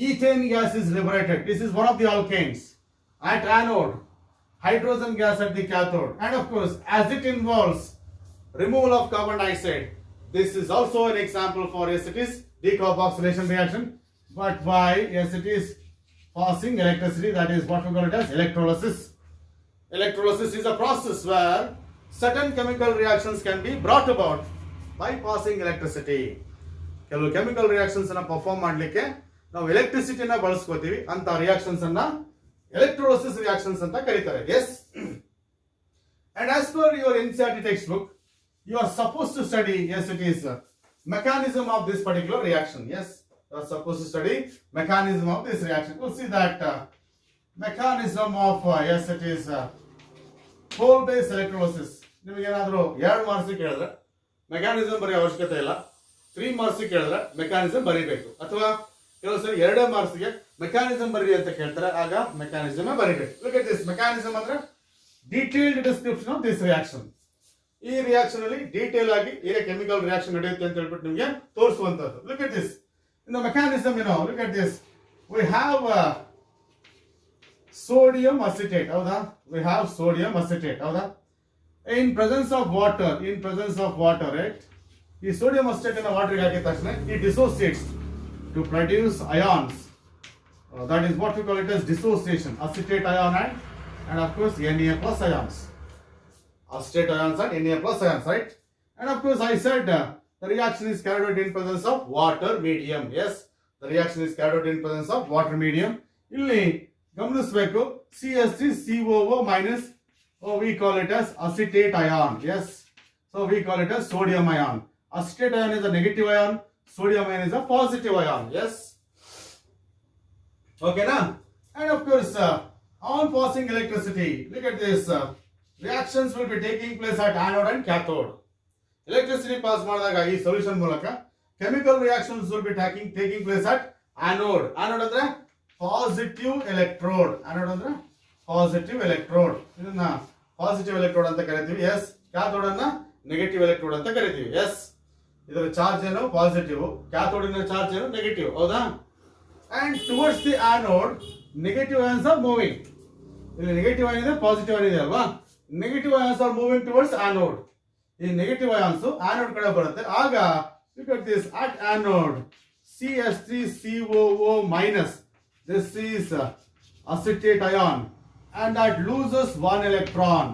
ethane gas is liberated. This is one of the alkanes. At anode, hydrogen gas at the cathode. And of course, as it involves removal of carbon dioxide, this is also an example for, yes, it is decarboxylation reaction. But why? Yes, it is passing electricity, that is what we call it as electrolysis. Electrolysis is a process where certain chemical reactions can be brought about by passing electricity. ಕೆಲವು chemical reactions ಅನ್ನ perform ಮಾಡ್ಲಿಕ್ಕೆ ನಾವು ಎಲೆಕ್ಟ್ರಿಸಿಟಿನ ಬಳಸ್ಕೋತೀವಿ. ಅಂತ reactions ಅನ್ನ electrolysis reactions ಅಂತ ಕರೀತಾರೆ. Yes, and as per your NCERT textbook, you are supposed to study, yes, it is mechanism of this particular reaction. Yes, you are supposed to study mechanism of this reaction. We'll see that mechanism of, yes, it is coal-based electrolysis. ನಿಮಗೆ ಏನಾದರೂ 2 marks ಕೇಳಿದ್ರೆ mechanism ಬರೀ ಅವಶ್ಯಕತೆ ಇಲ್ಲ, 3 marks ಕೇಳಿದ್ರೆ mechanism ಬರೀಬೇಕು, ಅಥವಾ ಕೆಲವು ಸರಿ 2 ಮಾರ್ಕ್ಸ್ಗೆ ಮೆಕ್ಯಾನಿಸಮ್ ಬರೀ ಅಂತ ಕೇಳ್ತಾರೆ, ಆಗ ಮೆಕ್ಯಾನಿಸಮ್ ಬರೀಬೇಕು. Look at this. ಮೆಕ್ಯಾನಿಸಮ್ ಅಂದ್ರೆ detailed description of this reaction. ಈ ರಿಯಾಕ್ಷನ್ ಅಲ್ಲಿ ಡೀಟೇಲ್ ಆಗಿ ಹೇಗೆ ಕೆಮಿಕಲ್ ರಿಯಾಕ್ಷನ್ ನಡೆಯುತ್ತೆ ಅಂತ ಹೇಳ್ಬಿಟ್ಟು ನಿಮಗೆ ತೋರಿಸುವಂತದ್ದು. Look at this. In the mechanism, look at this. We have sodium acetate, ಹೌದಾ? We have sodium acetate, ಹೌದಾ? In presence of water, right? ಈ sodium acetate ಅನ್ನು ವಾಟರ್ ಗೆ ಹಾಕಿದ ತಕ್ಷಣ it dissociates to produce ions. That is what we call it as dissociation. Acetate ion and of course Na plus ions. Acetate ions and Na plus ions, right? And of course I said the reaction is carried out in presence of water medium. Yes, the reaction is carried out in presence of water medium. ಇಲ್ಲಿ ಗಮನಿಸಬೇಕು, CH3COO minus, we call it as acetate ion. Yes, so we call it as sodium ion. Acetate ion is a negative ion, sodium ion is a positive ion. Yes, okay na? And of course on passing electricity, look at this, reactions will be taking place at anode and cathode. Electricity pass ಮಾಡಿದಾಗ ಈ solution ಮೂಲಕ chemical reactions will be taking place at anode. Anode ಅಂದ್ರೆ positive electrode. Anode ಅಂದ್ರೆ positive electrode. ಇದನ್ನ positive electrode ಅಂತ ಕರಿತೀವಿ. S. Cathode ಅನ್ನ negative electrode ಅಂತ ಕರಿತೀವಿ. ಎಸ್. ಇದರ ಚಾರ್ಜ್ ಏನು ಪಾಸಿಟಿವ್, ಕ್ಯಾಥೋಡಿನ ಚಾರ್ಜ್ ಏನು ನೆಗೆಟಿವ್, ಹೌದಾ? And towards the anode negative ions are moving. ಇಲ್ಲಿ ನೆಗೆಟಿವ್ ಅಯಾನ್ ಇದೆ, ಪಾಸಿಟಿವ್ ಅಯಾನ್ ಇದೆ ಅಲ್ವಾ? Negative ions are moving towards anode. ಈ ನೆಗೆಟಿವ್ ಅಯಾನ್ಸ್ ಆನೋಡ್ ಕಡೆ ಬರುತ್ತೆ. ಆಗ look at this, at anode CH3COO minus, this is acetate ion, and that loses 1 electron.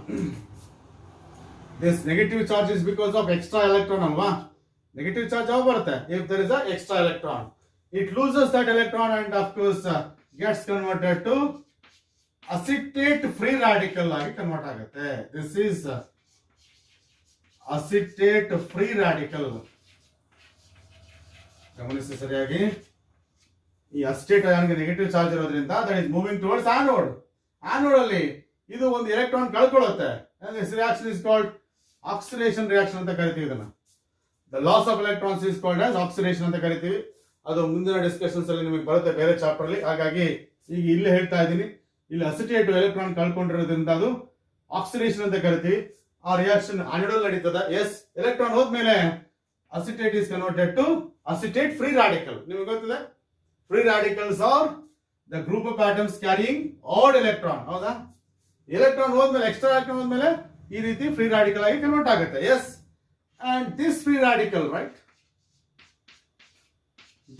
This negative charge is because of extra electron alva. Negative charge how barutte? If there is a extra electron, it loses that electron and of course gets converted to acetate free radical agi convert agutte. This is acetate free radical. ಗಮನಿಸಿ ಸರಿಯಾಗಿ. ಈ acetate ಅಯಾನ್ಗೆ negative charge ಇರೋದ್ರಿಂದ that is moving towards anode. Anode ಅಲ್ಲಿ ಇದು ಒಂದು electron ಕಳ್ಕೊಳ್ಳುತ್ತೆ. This reaction is called oxidation reaction ಅಂತ ಕರಿತೀವಿ. ಇದನ್ನ the loss of electrons is called as oxidation ಅಂತ ಕರಿತೀವಿ. ಅದು ಮುಂದಿನ ಡಿಸ್ಕಷನ್ಸ್ ಅಲ್ಲಿ ನಿಮಗೆ ಬರುತ್ತೆ ಬೇರೆ ಚಾಪ್ಟರ್ ಅಲ್ಲಿ. ಹಾಗಾಗಿ ಈಗ ಇಲ್ಲೇ ಹೇಳ್ತಾ ಇದ್ದೀನಿ, ಇಲ್ಲಿ ಅಸಿಟೇಟ್ ಎಲೆಕ್ಟ್ರಾನ್ ಕಳ್ಕೊಂಡಿರೋದ್ರಿಂದ ಅದು ಆಕ್ಸಿಡೇಷನ್ ಅಂತ ಕರಿತೀವಿ. ಆ ರಿಯಾಕ್ಷನ್ ಆನೋಡ್ ನಡೀತದೆ. ಎಸ್. ಎಲೆಕ್ಟ್ರಾನ್ ಹೋದ್ಮೇಲೆ acetate is converted to acetate free radical. ನಿಮಗೆ ಗೊತ್ತಿದೆ, free radicals are the group of atoms carrying odd electron, ಹೌದಾ? ಎಲೆಕ್ಟ್ರಾನ್ ಹೋದ್ಮೇಲೆ ಎಕ್ಸ್ಟ್ರಾ ಎಲೆಕ್ಟ್ರಾನ್ ಹೋದ್ಮೇಲೆ ಈ ರೀತಿ ಫ್ರೀ ರಾಡಿಕಲ್ ಆಗಿ ಕನ್ವರ್ಟ್ ಆಗುತ್ತೆ. Yes. And this free radical, right,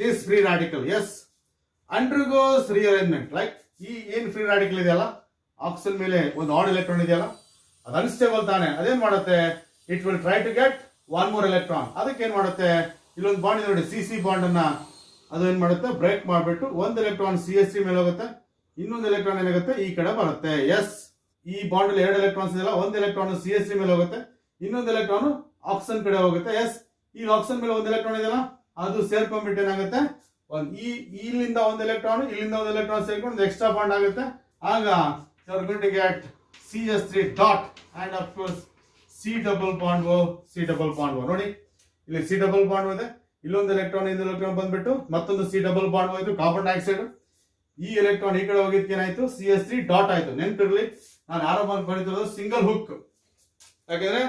this free radical, yes, undergoes rearrangement. Like ಈ ಏನ್ ಫ್ರೀ ರಾಡಿಕಲ್ ಇದೆಯಲ್ಲ, ಆಕ್ಸಿಜನ್ ಮೇಲೆ ಒಂದು ಆಡ್ ಎಲೆಕ್ಟ್ರಾನ್ ಇದೆಯಲ್ಲ, ಅದು ಅನ್ಸ್ಟೇಬಲ್ ತಾನೆ. ಅದೇನ್ ಮಾಡುತ್ತೆ? It will try to get 1 more electron. ಅದಕ್ಕೆ ಏನ್ ಮಾಡುತ್ತೆ? ಇಲ್ಲೊಂದು ಬಾಂಡ್ ಇದೆ ನೋಡಿ, CC ಬಾಂಡ್ ಅನ್ನ ಅದು ಏನ್ ಮಾಡುತ್ತೆ? ಬ್ರೇಕ್ ಮಾಡಿಬಿಟ್ಟು ಒಂದು ಎಲೆಕ್ಟ್ರಾನ್ CH3 ಮೇಲೆ ಹೋಗುತ್ತೆ, ಇನ್ನೊಂದು ಎಲೆಕ್ಟ್ರಾನ್ ಏನಾಗುತ್ತೆ? ಈ ಕಡೆ ಬರುತ್ತೆ. ಎಸ್. ಈ ಬಾಂಡ್ ಅಲ್ಲಿ 2 ಎಲೆಕ್ಟ್ರಾನ್ಸ್ ಇದೆಯಲ್ಲ, ಒಂದು ಎಲೆಕ್ಟ್ರಾನ್ CH3 ಮೇಲೆ ಹೋಗುತ್ತೆ, ಇನ್ನೊಂದು ಎಲೆಕ್ಟ್ರಾನ್ ಆಕ್ಸಿಜನ್ ಕಡೆ ಹೋಗುತ್ತೆ. ಎಸ್. ಈ ಆಕ್ಸಿಜನ್ ಮೇಲೆ ಒಂದು ಎಲೆಕ್ಟ್ರಾನ್ ಇದೆಯಲ್ಲ, ಅದು ಸೇರ್ಕೊಂಡ್ಬಿಟ್ಟು ಏನಾಗುತ್ತೆ? ಇಲ್ಲಿಂದ ಒಂದು ಎಲೆಕ್ಟ್ರಾನ್, ಇಲ್ಲಿಂದ ಒಂದು ಎಲೆಕ್ಟ್ರಾನ್ ಸೇರ್ಕೊಂಡು ಒಂದು ಎಕ್ಸ್ಟ್ರಾ ಬಾಂಡ್ ಆಗುತ್ತೆ. ಆಗ you are going to get CH3 dot and of course C double bond O, C double bond O. ನೋಡಿ ಇಲ್ಲಿ C double bond ಇದೆ, ಇಲ್ಲೊಂದು ಎಲೆಕ್ಟ್ರಾನ್ ಇಂದ ಎಲೆಕ್ಟ್ರಾನ್ ಬಂದ್ಬಿಟ್ಟು ಮತ್ತೊಂದು C double bond ಹೋಯ್ತು, ಕಾರ್ಬನ್ ಡೈಆಕ್ಸೈಡ್. ಈ ಎಲೆಕ್ಟ್ರಾನ್ ಈ ಕಡೆ ಹೋಗಿದ್ದಕ್ಕೆ ಏನಾಯ್ತು? CH3 ಡಾಟ್ ಆಯ್ತು. ನೆನಪಿರ್ಲಿ, ನಾನು ಆರಂಭ ಬರೀತಿರೋದು ಸಿಂಗಲ್ ಹುಕ್. ಯಾಕಂದ್ರೆ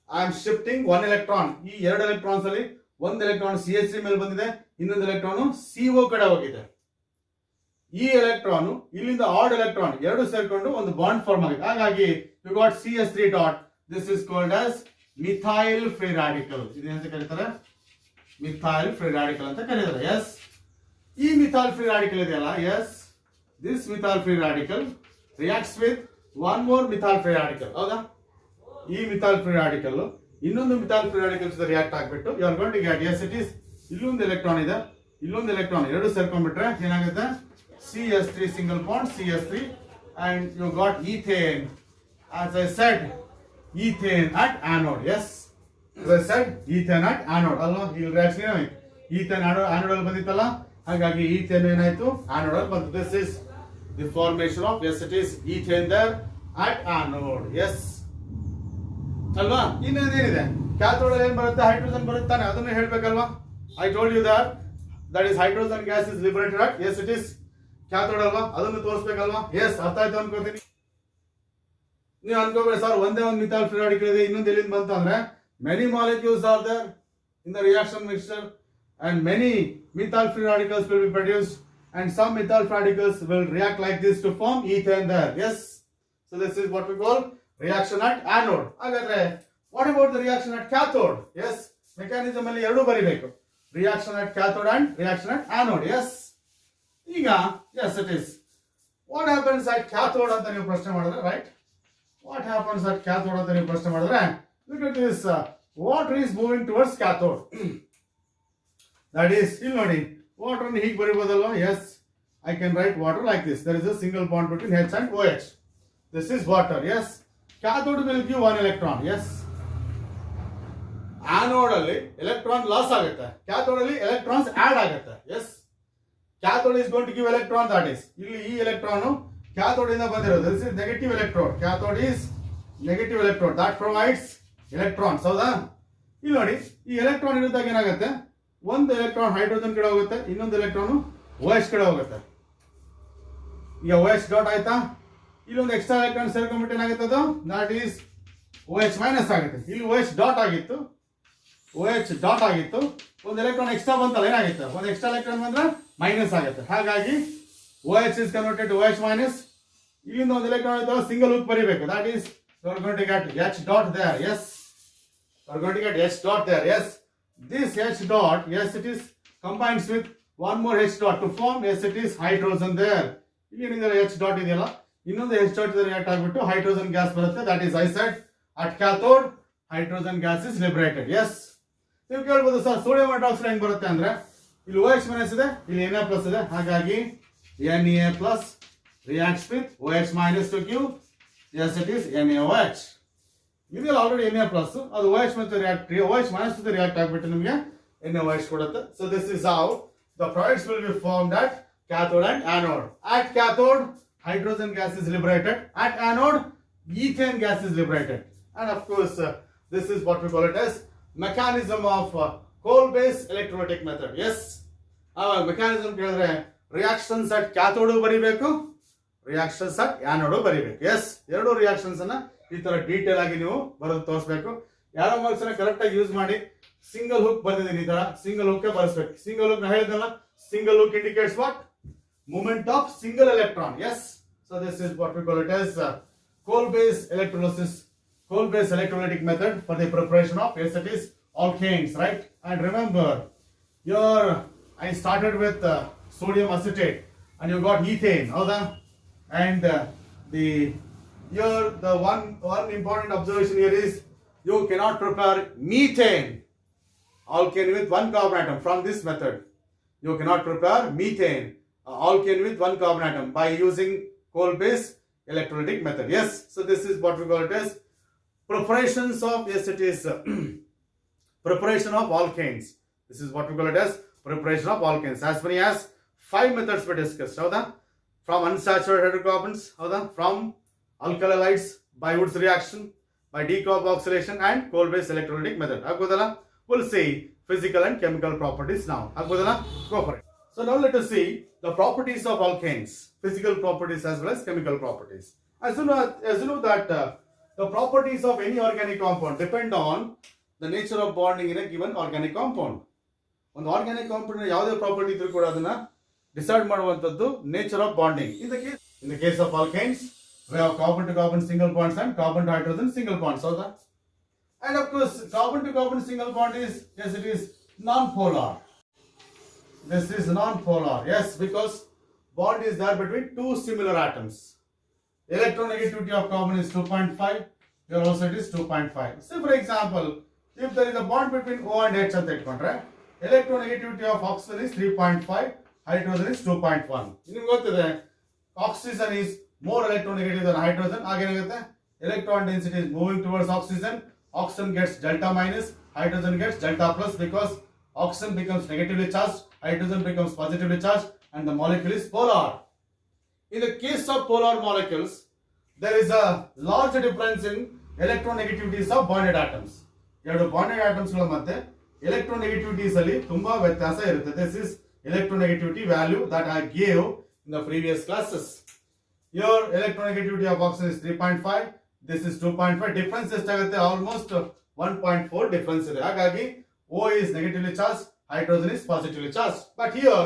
ಐ ಆಮ್ ಶಿಫ್ಟಿಂಗ್ 1 ಎಲೆಕ್ಟ್ರಾನ್. ಈ 2 ಎಲೆಕ್ಟ್ರಾನ್ಸ್ ಅಲ್ಲಿ ಒಂದು ಎಲೆಕ್ಟ್ರಾನ್ CH3 ಮೇಲೆ ಬಂದಿದೆ, ಇನ್ನೊಂದು ಎಲೆಕ್ಟ್ರಾನ್ CO ಕಡೆ ಹೋಗಿದೆ. ಈ ಎಲೆಕ್ಟ್ರಾನ್ ಇಲ್ಲಿಂದ ಆಡ್ ಎಲೆಕ್ಟ್ರಾನ್ ಎರಡು ಸೇರ್ಕೊಂಡು ಒಂದು ಬಾಂಡ್ ಫಾರ್ಮ್ ಆಗಿದೆ. ಹಾಗಾಗಿ you got CH3 dot. This is called as methyl free radical. ಇದೇನಂತ ಕರೀತಾರೆ? ಮಿಥೈಲ್ ಫ್ರೀ ರಾಡಿಕಲ್ ಅಂತ ಕರೀತಾರೆ. ಎಸ್. ಈ ಮಿಥೈಲ್ ಫ್ರೀ ರಾಡಿಕಲ್ ಇದೆಯಲ್ಲ, yes, this methyl free radical reacts with 1 more methyl free radical, ಹೌದಾ? ಈ ಮಿಥೈಲ್ ಫ್ರೀ ರಾಡಿಕಲ್ ಇನ್ನೊಂದು methyl free radical ಜೊತೆ ರಿಯಾಕ್ಟ್ ಆಗ್ಬಿಟ್ಟು you are going to get, yes, it is, ಇಲ್ಲೊಂದು ಎಲೆಕ್ಟ್ರಾನ್ ಇದೆ, ಇಲ್ಲೊಂದು ಎಲೆಕ್ಟ್ರಾನ್, ಎರಡು ಸೇರ್ಕೊಂಡ್ಬಿಟ್ರೆ ಏನಾಗುತ್ತೆ? CH3 single bond CH3 and you got ethane. As I said, ethane at anode. Yes, as I said, ethane at anode ಅಲ್ವಾ? ಈ reaction ಏನಾಯ್ತು? Ethane anode ಅಲ್ಲಿ ಬಂದಿತ್ತಲ್ಲ, ಹಾಗಾಗಿ ಈಥೇನ್ ಏನಾಯ್ತು? ಆನೋಡ್ ಅಲ್ಲಿ ಬಂತು. This is the formation of, yes, it is ethane there at anode. Yes ಅಲ್ವಾ? ಇನ್ನೊಂದೇನಿದೆ? ಕ್ಯಾಥೋಡ್ ಅಲ್ಲಿ ಏನ್ ಬರುತ್ತೆ? ಹೈಡ್ರೋಜನ್ ಬರುತ್ತಾನೆ, ಅದನ್ನ ಹೇಳ್ಬೇಕಲ್ವಾ? I told you that is hydrogen gas is liberated at, yes it is cathode ಅಲ್ವಾ, ಅದನ್ನು ತೋರಿಸಬೇಕಲ್ವಾ. ಎಸ್, ಅರ್ಥ ಆಯ್ತು ಅನ್ಕೋತೀನಿ. ನೀವು ಅನ್ಕೋಬೇಡಿ ಸರ್ ಒಂದೇ ಒಂದು ಮಿಥೈಲ್ ಫ್ರೀ ರಾಡಿಕಲ್ ಇದೆ, ಇನ್ನೊಂದು ಎಲ್ಲಿಂದ ಬಂತು ಅಂದ್ರೆ many molecules are there in the reaction mixture and many methyl free radicals will be produced and some methyl radicals will react like this to form ethane there. Yes, so this is what we call reaction at anode. ಹಾಗಾದ್ರೆ what about the reaction at cathode? Yes, mechanism ಅಲ್ಲಿ ಎರಡು ಬರಿಬೇಕು, reaction at cathode and reaction at anode. Yes, ಈಗ yes it is. What happens at cathode ಅಂತ ನೀವು ಪ್ರಶ್ನೆ ಮಾಡಿದ್ರೆ, right? What happens at cathode ಅಂತ ನೀವು ಪ್ರಶ್ನೆ ಮಾಡಿದ್ರೆ, look at this, water is moving towards cathode. That is, ಇಲ್ಲಿ ನೋಡಿ water ಅನ್ನು ಹೀಗೆ ಬರಿಬಹುದಲ್ವಾ. Yes, I can write water like this. There is a single bond between H and OH. This is water. Yes, cathode will give one electron. Yes, anode ಅಲ್ಲಿ electron loss ಆಗುತ್ತೆ, cathode ಅಲ್ಲಿ electrons add ಆಗುತ್ತೆ. Yes, cathode is going to give electron, that is ಇಲ್ಲಿ ಈ electron cathode ಇಂದ ಬಂದಿರೋದು. This is negative electrode. Cathode is negative electrode that provides electrons. ಹೌದಾ? ಇಲ್ಲಿ ನೋಡಿ ಈ ಎಲೆಕ್ಟ್ರಾನ್ ಇರುತ್ತಾಗ ಏನಾಗುತ್ತೆ, ಒಂದು ಎಲೆಕ್ಟ್ರಾನ್ ಹೈಡ್ರೋಜನ್ ಕಡೆ ಹೋಗುತ್ತೆ, ಇನ್ನೊಂದು ಎಲೆಕ್ಟ್ರಾನ್ OH ಕಡೆ ಹೋಗುತ್ತೆ. ಈಗ OH ಡಾಟ್ ಆಯ್ತಾ, ಇಲ್ಲೊಂದು ಎಕ್ಸ್ಟ್ರಾ ಎಲೆಕ್ಟ್ರಾನ್ ಸೇರ್ಕೊಂಡ್ಬಿಟ್ಟು ಏನಾಗುತ್ತೆ, ಅದು ದಟ್ ಈಸ್ OH ಮೈನಸ್ ಆಗುತ್ತೆ. ಇಲ್ಲಿ OH ಡಾಟ್ ಆಗಿತ್ತು, ಒಂದು ಎಲೆಕ್ಟ್ರಾನ್ ಎಕ್ಸ್ಟ್ರಾ ಬಂತಲ್ಲ, ಏನಾಗುತ್ತೆ, ಒಂದು ಎಕ್ಸ್ಟ್ರಾ ಎಲೆಕ್ಟ್ರಾನ್ ಬಂದ್ರೆ ಮೈನಸ್ ಆಗುತ್ತೆ. ಹಾಗಾಗಿ OH is converted to OH minus. ಇಲ್ಲಿಂದ ಒಂದು ಎಲೆಕ್ಟ್ರಾನ್ ಆಯ್ತಲ್ಲ, ಸಿಂಗಲ್ ಲೂಪ್ ಬರಿಬೇಕು. That is you are going to get H dot there. Yes, you are going to get H dot there. Yes, this H dot, yes it is combines with one more H dot to form, yes it is hydrogen there. ಇಲ್ಲಿ ಏನಿದೆ H dot ಇದೆಯಲ್ಲ, ಇನ್ನೊಂದು H dot react ಆಗಿಬಿಟ್ಟು hydrogen gas ಬರುತ್ತೆ. That is I said at cathode hydrogen gas is liberated. Yes, ನೀವು ಕೇಳ್ಬೋದು sir sodium hydroxide ಹೆಂಗ್ ಬರುತ್ತೆ ಅಂದ್ರೆ, ಇಲ್ಲಿ OH ಮೈನಸ್ ಇದೆ, ಇಲ್ಲಿ Na ಪ್ಲಸ್ ಇದೆ, ಹಾಗಾಗಿ Na plus reacts with OH minus to give, yes it is NaOH. ಇದೆಲ್ಲ ಆಲ್ರೆಡಿ Na ಪ್ಲಸ್, ಅದು OH ಮತ್ತೆ ರಿಯಾಕ್ಟ್, OH ಮೈನಸ್ ಜೊತೆ ರಿಯಾಕ್ಟ್ ಆಗಿಬಿಟ್ಟು ನಿಮಗೆ NaOH ಕೊಡುತ್ತೆ. So this is how the products will be formed at cathode and anode. At cathode hydrogen gas is liberated, at anode ethane gas is liberated. And of course this is what we call it as mechanism of coal based electrolytic method. Yes, mechanism ಕೇಳಿದ್ರೆ reactions at cathode ಬರಿಬೇಕು, reactions at anode ಬರಿಬೇಕು. S, ಎರಡು reactions ಅನ್ನ ಈ ತರ detail ಆಗಿ ನೀವು ಬರೆದು ತೋರಿಸಬೇಕು. ಯಾರೋ ಮಾರ್ಕ್ಸ್ ಅನ್ನ ಕರೆಕ್ಟ್ ಆಗಿ ಯೂಸ್ ಮಾಡಿ. ಸಿಂಗಲ್ ಹುಕ್ ಬಂದಿದ್ದೀನಿ, ಈ ತರ ಸಿಂಗಲ್ ಹುಕ್ ಬರೆಸಬೇಕು. ಸಿಂಗಲ್ ಹುಕ್ ನಾ ಹೇಳಿದ್ನಲ್ಲ, single hook indicates what, movement of single electron. Yes, so this is what we call it as coal based electrolysis, coal based electrolytic method for the preparation of, yes it is alkanes, right? And remember, here I started with sodium acetate and you got ethane, howda? And the one important observation here is you cannot prepare methane alkane with one carbon atom from this method. You cannot prepare methane alkane with one carbon atom by using coal based electrolytic method. Yes, so this is what we call it as preparations of, yes it is preparation of alkanes. This is what we call it as preparation of alkanes. As many as 5 methods were discussed. Howda? From unsaturated hydrocarbons, howda? From alkalides by Wood's reaction, by decarboxylation and coal based electrolytic method. Aggodala? We'll see physical and chemical properties now. Aggodala? Go for it. So now let us see the properties of alkanes, physical properties as well as chemical properties. As you know that the properties of any organic compound depend on the nature of bonding in a given organic compound. ಒಂದು organic compound ಯಾವುದೇ property ಇದ್ರೂ ಕೂಡ ಅದನ್ನ decide ಮಾಡುವಂತದ್ದು nature of bonding. In the case of alkanes, we have carbon to carbon single bonds and carbon to hydrogen single bonds. So that, and of course carbon to carbon single bond is, yes it is non-polar. This is non-polar. Yes, because bond is there between two similar atoms. Electronegativity of carbon is 2.5. Here also it is 2.5. Say for example, if there is a bond between O and H ಅಂತ ಇಟ್ಕೊಂಡ್ರೆ electronegativity of oxygen is 3.5, hydrogen is 2.1. ನಿಮಗೆ ಗೊತ್ತಿದೆ oxygen is more electronegative than hydrogen. ಆಗೇನಾಗುತ್ತೆ, electron density is moving towards oxygen. Oxygen gets delta minus, hydrogen gets delta plus because oxygen becomes negatively charged, hydrogen becomes positively charged, and the molecule is polar. In the case of polar molecules, there is a large difference in electronegativities of bonded atoms. ಎರಡು bonded atoms ಗಳ ಮಧ್ಯೆ electronegativities ಅಲ್ಲಿ ತುಂಬಾ ವ್ಯತ್ಯಾಸ ಇರುತ್ತೆ. This is electronegativity value that I gave in the previous classes. Your electronegativity of oxygen is 3.5, this is 2.5. difference ಎಷ್ಟಾಗುತ್ತೆ? almost 1.4 difference ಇದೆ. ಹಾಗಾಗಿ O is negatively charged, hydrogen is positively charged. But here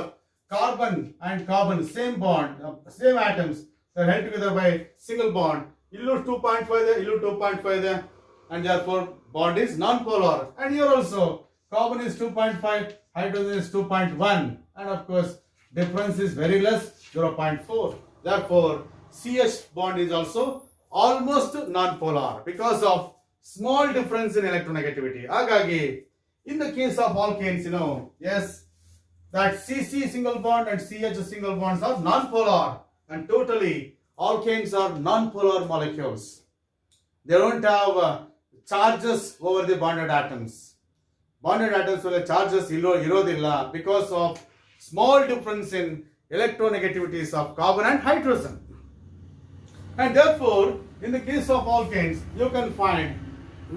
carbon and carbon same bond, same atoms, they are held together by single bond. ಇಲ್ಲೂ 2.5 ಇದೆ, ಇಲ್ಲೂ 2.5 ಇದೆ, and therefore bond is non-polar. And here also carbon is 2.5, hydrogen is 2.1, and of course difference is very less, 0.4. Therefore CH bond is also almost non-polar because of small difference in electronegativity. Hagagi in the case of alkanes, yes, that CC single bond and CH single bonds are non-polar, and totally alkanes are non-polar molecules. They don't have charges over the bonded atoms. Bonded atoms will have charges irodilla because of small difference in electronegativities of carbon and hydrogen. And therefore, in the case of alkanes, you can find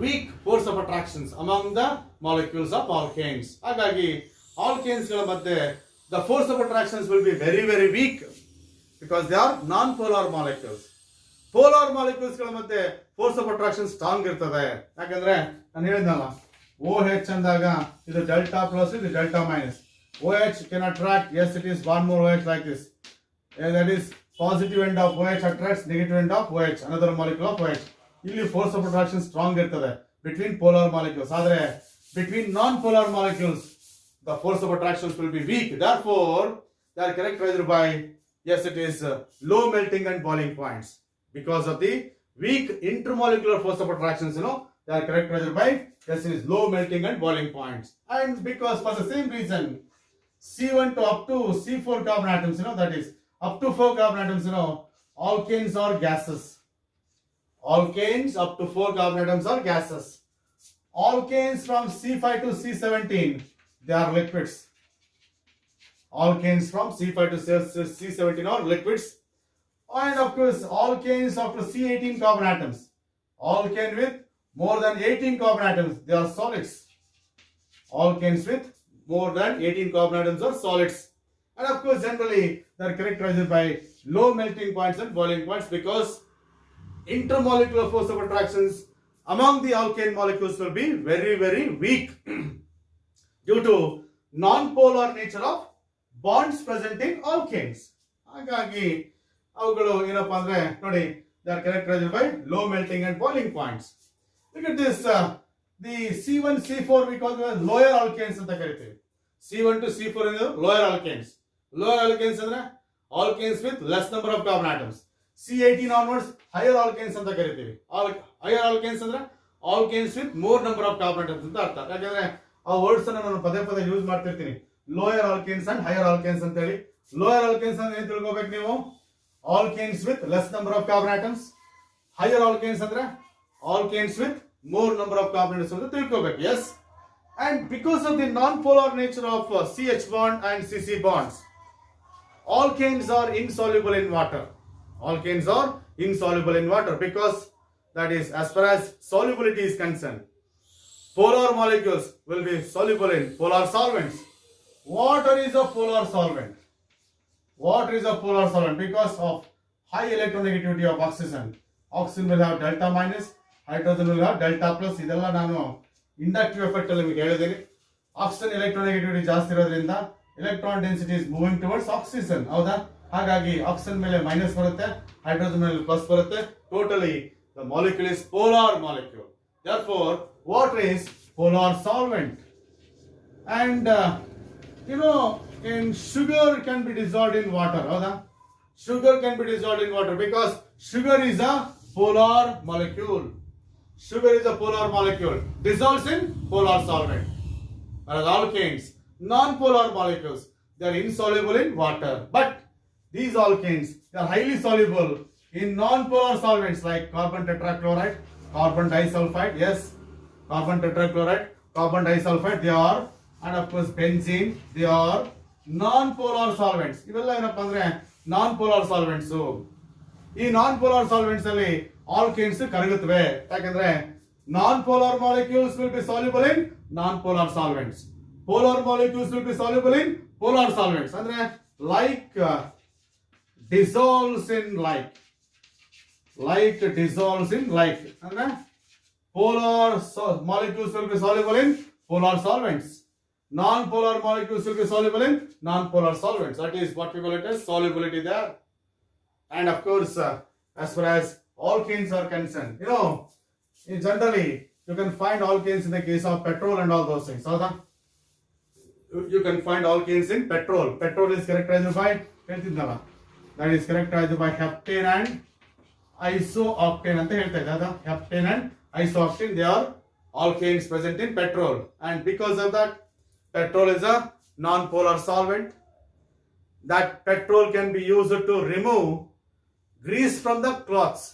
weak force of attractions among the molecules of alkanes. Hagagi alkanes ಗಳ ಮಧ್ಯೆ the force of attractions will be very very weak because they are non-polar molecules. Polar molecules ಗಳ ಮಧ್ಯೆ force of attraction strong ಇರ್ತದೆ. ಯಾಕಂದ್ರೆ ನಾನು ಹೇಳಿದ್ನಲ್ಲ, OH ಅಂದಾಗ ಇದು ಡೆಲ್ಟಾ ಪ್ಲಸ್ ಇದು delta minus. OH can attract, yes it is one more OH like this, and that is positive end of OH attracts negative end of OH, another molecule of OH. ಇಲ್ಲಿ force of attraction strong ಇರ್ತದೆ between polar molecules. ಆದರೆ between non-polar molecules the force of attractions will be weak. Therefore they are characterized by, yes it is low melting and boiling points because of the weak intermolecular force of attractions. They are characterized by, yes it is low melting and boiling points. And because for the same reason C1 to up to C4 carbon atoms, that is up to 4 carbon atoms, alkanes are gases. Alkanes up to 4 carbon atoms are gases. Alkanes from C5 to C17, they are liquids. Alkanes from C5 to C17 are liquids. And of course alkanes up to C18 carbon atoms, alkane with more than 18 carbon atoms, they are solids. Alkanes with more than 18 carbon atoms are solids. And of course generally they are characterized by low melting points and boiling points because intermolecular force of attractions among the alkane molecules will be very very weak due to non-polar nature of bonds present in alkanes. ಹಾಗಾಗಿ ಅವುಗಳು ಏನಪ್ಪಾ ಅಂದ್ರೆ ನೋಡಿ, they are characterized by low melting and boiling points. Look at this, the C1 C4 we call them lower alkanes ಅಂತ ಕರಿತೀವಿ. C1 to C4 is lower alkanes. Lower alkanes ಅಂದ್ರೆ alkanes with less number of carbon atoms. C18 onwards higher alkanes ಅಂತ ಕರಿತೀವಿ. Higher alkanes ಅಂದ್ರೆ alkanes with more number of carbon atoms ಅಂತ ಅರ್ಥ. ಯಾಕಂದ್ರೆ ಆ ವರ್ಡ್ಸ್ ಅನ್ನು ನಾನು ಪದೇ ಪದೇ ಯೂಸ್ ಮಾಡ್ತಿರ್ತೀನಿ, lower alkanes and higher alkanes ಅಂತ ಹೇಳಿ. ಲೋಯರ್ ಆಲ್ಕೇನ್ಸ್ ಅಂದ್ರೆ ಏನ್ ತಿಳ್ಕೊಬೇಕು ನೀವು? Alkanes with less number of carbon atoms. Higher alkanes ಅಂದ್ರೆ alkanes with more number of carbon atoms ಅಂತ ತಿಳ್ಕೊಬೇಕು. Yes, and because of the non-polar nature of CH bond and CC bonds, alkanes are insoluble in water. Alkanes are insoluble in water because that is, as far as solubility is concerned, polar molecules will be soluble in polar solvents. Water is a polar solvent. Water is a polar solvent because of high electronegativity of oxygen. Oxygen will have delta minus, hydrogen will have delta plus. ಇದೆಲ್ಲ ನಾನು inductive effect ಅಲ್ಲಿ ನಿಮಗೆ ಹೇಳಿದ್ದೀನಿ. Oxygen electronegativity ಜಾಸ್ತಿ ಇರೋದ್ರಿಂದ electron density is moving towards oxygen, ಹೌದಾ? ಹಾಗಾಗಿ oxygen ಮೇಲೆ ಮೈನಸ್ ಬರುತ್ತೆ, ಹೈಡ್ರೋಜನ್ ಮೇಲೆ ಪ್ಲಸ್ ಬರುತ್ತೆ. Totally the molecule is polar molecule. Therefore water is polar solvent. And in sugar can be dissolved in water, howda? Sugar can be dissolved in water because sugar is a polar molecule. Sugar is a polar molecule, dissolves in polar solvent. Whereas alkanes, non-polar molecules, they are insoluble in water. But these alkanes, they are highly soluble in non-polar solvents like carbon tetrachloride, carbon disulfide, yes, carbon tetrachloride, carbon disulfide, they are, and of course benzene, they are non-polar solvents. ಇವೆಲ್ಲ ಏನಪ್ಪಾ ಅಂದ್ರೆ non-polar solvents. ಈ non-polar solvents ಅಲ್ಲಿ alkanes ಕರಗುತ್ತವೆ. ಯಾಕಂದ್ರೆ Non-polar molecules will be soluble in non-polar solvents. Polar molecules will be soluble in polar solvents. Andre like dissolves in like. Like dissolves in like. Andre polar molecules will be soluble in polar solvents. Non-polar molecules will be soluble in non-polar solvents. That is what we call it as solubility there. And of course, as far as alkanes are concerned, generally you can find alkanes in the case of petrol and all those things. So you can find alkanes in petrol. Petrol is characterized by that is characterized by heptane and isooctane. Heptane and isooctane, they are alkanes present in petrol, and because of that, petrol is a non-polar solvent. That petrol can be used to remove grease from the cloths.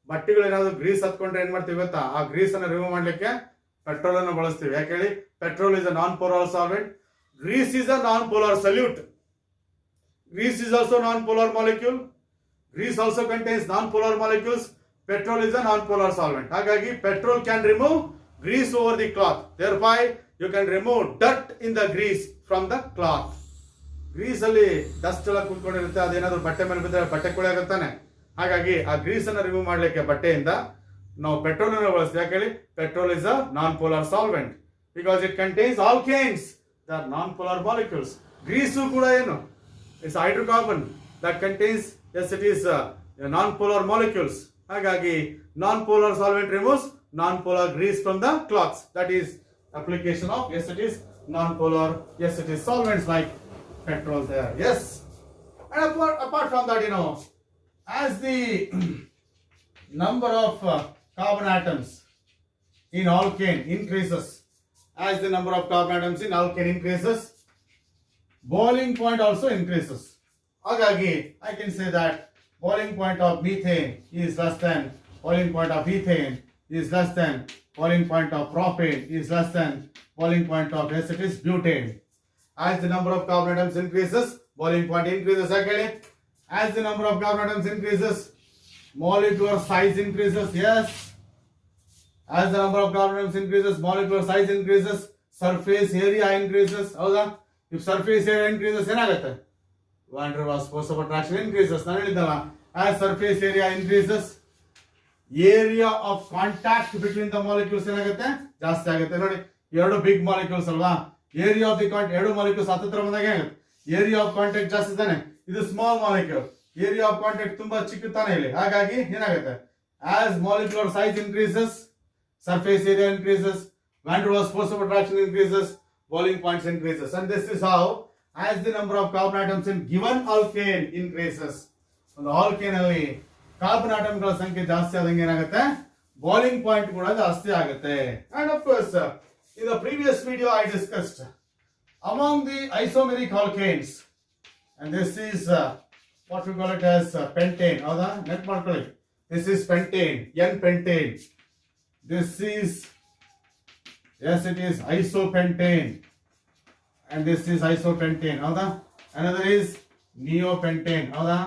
ಬಟ್ಟೆಗಳು ಏನಾದ್ರು Greece ಹತ್ಕೊಂಡ್ರೆ ಏನ್ ಮಾಡ್ತೀವಿ ಗೊತ್ತಾ? ಆ Greece ಅನ್ನು remove ಮಾಡ್ಲಿಕ್ಕೆ petrol ಅನ್ನು ಬಳಸ್ತೀವಿ. ಯಾಕೆ ಹೇಳಿ? Petrol is a non polar solvent. Grease is a non-polar solute. Grease is also non-polar molecule. Grease also contains non-polar molecules. Petrol is a non-polar solvent. ಹಾಗಾಗಿ petrol can remove grease over the cloth. Thereby, you can remove dirt in the grease from the cloth. Grease ಅಲ್ಲಿ dust ಎಲ್ಲ ಕುತ್ಕೊಂಡಿರುತ್ತೆ, ಅದೇನಾದ್ರು ಬಟ್ಟೆ ಮೇಲೆ ಬಿದ್ದರೆ ಬಟ್ಟೆ ಕೊಳೆಯಾಗುತ್ತಾನೆ. ಹಾಗಾಗಿ ಆ ಗ್ರೀಸ್ ಅನ್ನು ರಿಮೂವ್ ಮಾಡ್ಲಿಕ್ಕೆ ಬಟ್ಟೆಯಿಂದ ನಾವು ಪೆಟ್ರೋಲ್ ಅನ್ನು ಬಳಸ್ತೀವಿ. ಯಾಕೆ ಹೇಳಿ? Petrol is a non-polar solvent because it contains alkanes. They are non-polar molecules. Grease ಕೂಡ ಏನು? It's hydrocarbon that contains, yes, it is non-polar molecules. ಹಾಗಾಗಿ non-polar solvent removes non-polar grease from the cloths. That is application of, yes, it is non-polar, yes, it is solvents like petrol there. Yes. And apart from that, as the number of carbon atoms in alkane increases, as the number of carbon atoms in alkane increases, boiling point also increases. Agagi, I can say that boiling point of methane is less than boiling point of ethane, is less than boiling point of propane, is less than boiling point of, yes, it is butane. As the number of carbon atoms increases, boiling point increases. Again, as the number of carbon atoms increases, molecular size increases. Yes. As the number of carbon atoms increases, molecular size increases, surface area increases. ಹೌದಾ? If surface area increases, ಏನಾಗುತ್ತೆ? Van der Waals force of attraction increases. ನಾನು ಹೇಳಿದ್ದಲ್ಲ, as surface area increases, area of contact between the molecules ಏನಾಗುತ್ತೆ? ಜಾಸ್ತಿ ಆಗುತ್ತೆ. ನೋಡಿ, ಎರಡು big molecules ಅಲ್ವಾ? ಏರಿಯಾ ಆಫ್ ದಿ ಕಾಂಟ್ಯಾಕ್ಟ್, ಎರಡು ಮಾಲಿಕ್ಯೂಲ್ಸ್ ಹತ್ತಿರ ಬಂದಾಗ ಏನಾಗುತ್ತೆ? ಏರಿಯಾ ಆಫ್ ಕಾಂಟ್ಯಾಕ್ಟ್ ಜಾಸ್ತಿ ತಾನೆ. ಇದು small molecule, area of contact ತುಂಬಾ ಚಿಕ್ಕ ತಾನೆ ಇಲ್ಲಿ. ಹಾಗಾಗಿ ಏನಾಗುತ್ತೆ? As molecular size increases, surface area increases, Van der Waals force of attraction increases, boiling points increases. And this is how, as the number of carbon atoms in given alkane increases, ಒಂದು alkane ಅಲ್ಲಿ carbon ಆಟಮ್ಗಳ ಸಂಖ್ಯೆ ಜಾಸ್ತಿ ಆದಂಗೆ ಏನಾಗುತ್ತೆ? Boiling point ಕೂಡ ಜಾಸ್ತಿ ಆಗುತ್ತೆ. And of course, in the previous video I discussed among the isomeric alkanes, and this is what we call it as pentane. ಹೌದಾ? ನೆಟ್ ಮಾಡ್ಕೊಳ್ಳಿ. This is pentane, N-pentane. This is, yes, it is isopentane, and this is isopentane. Howda? Another is neopentane. Howda?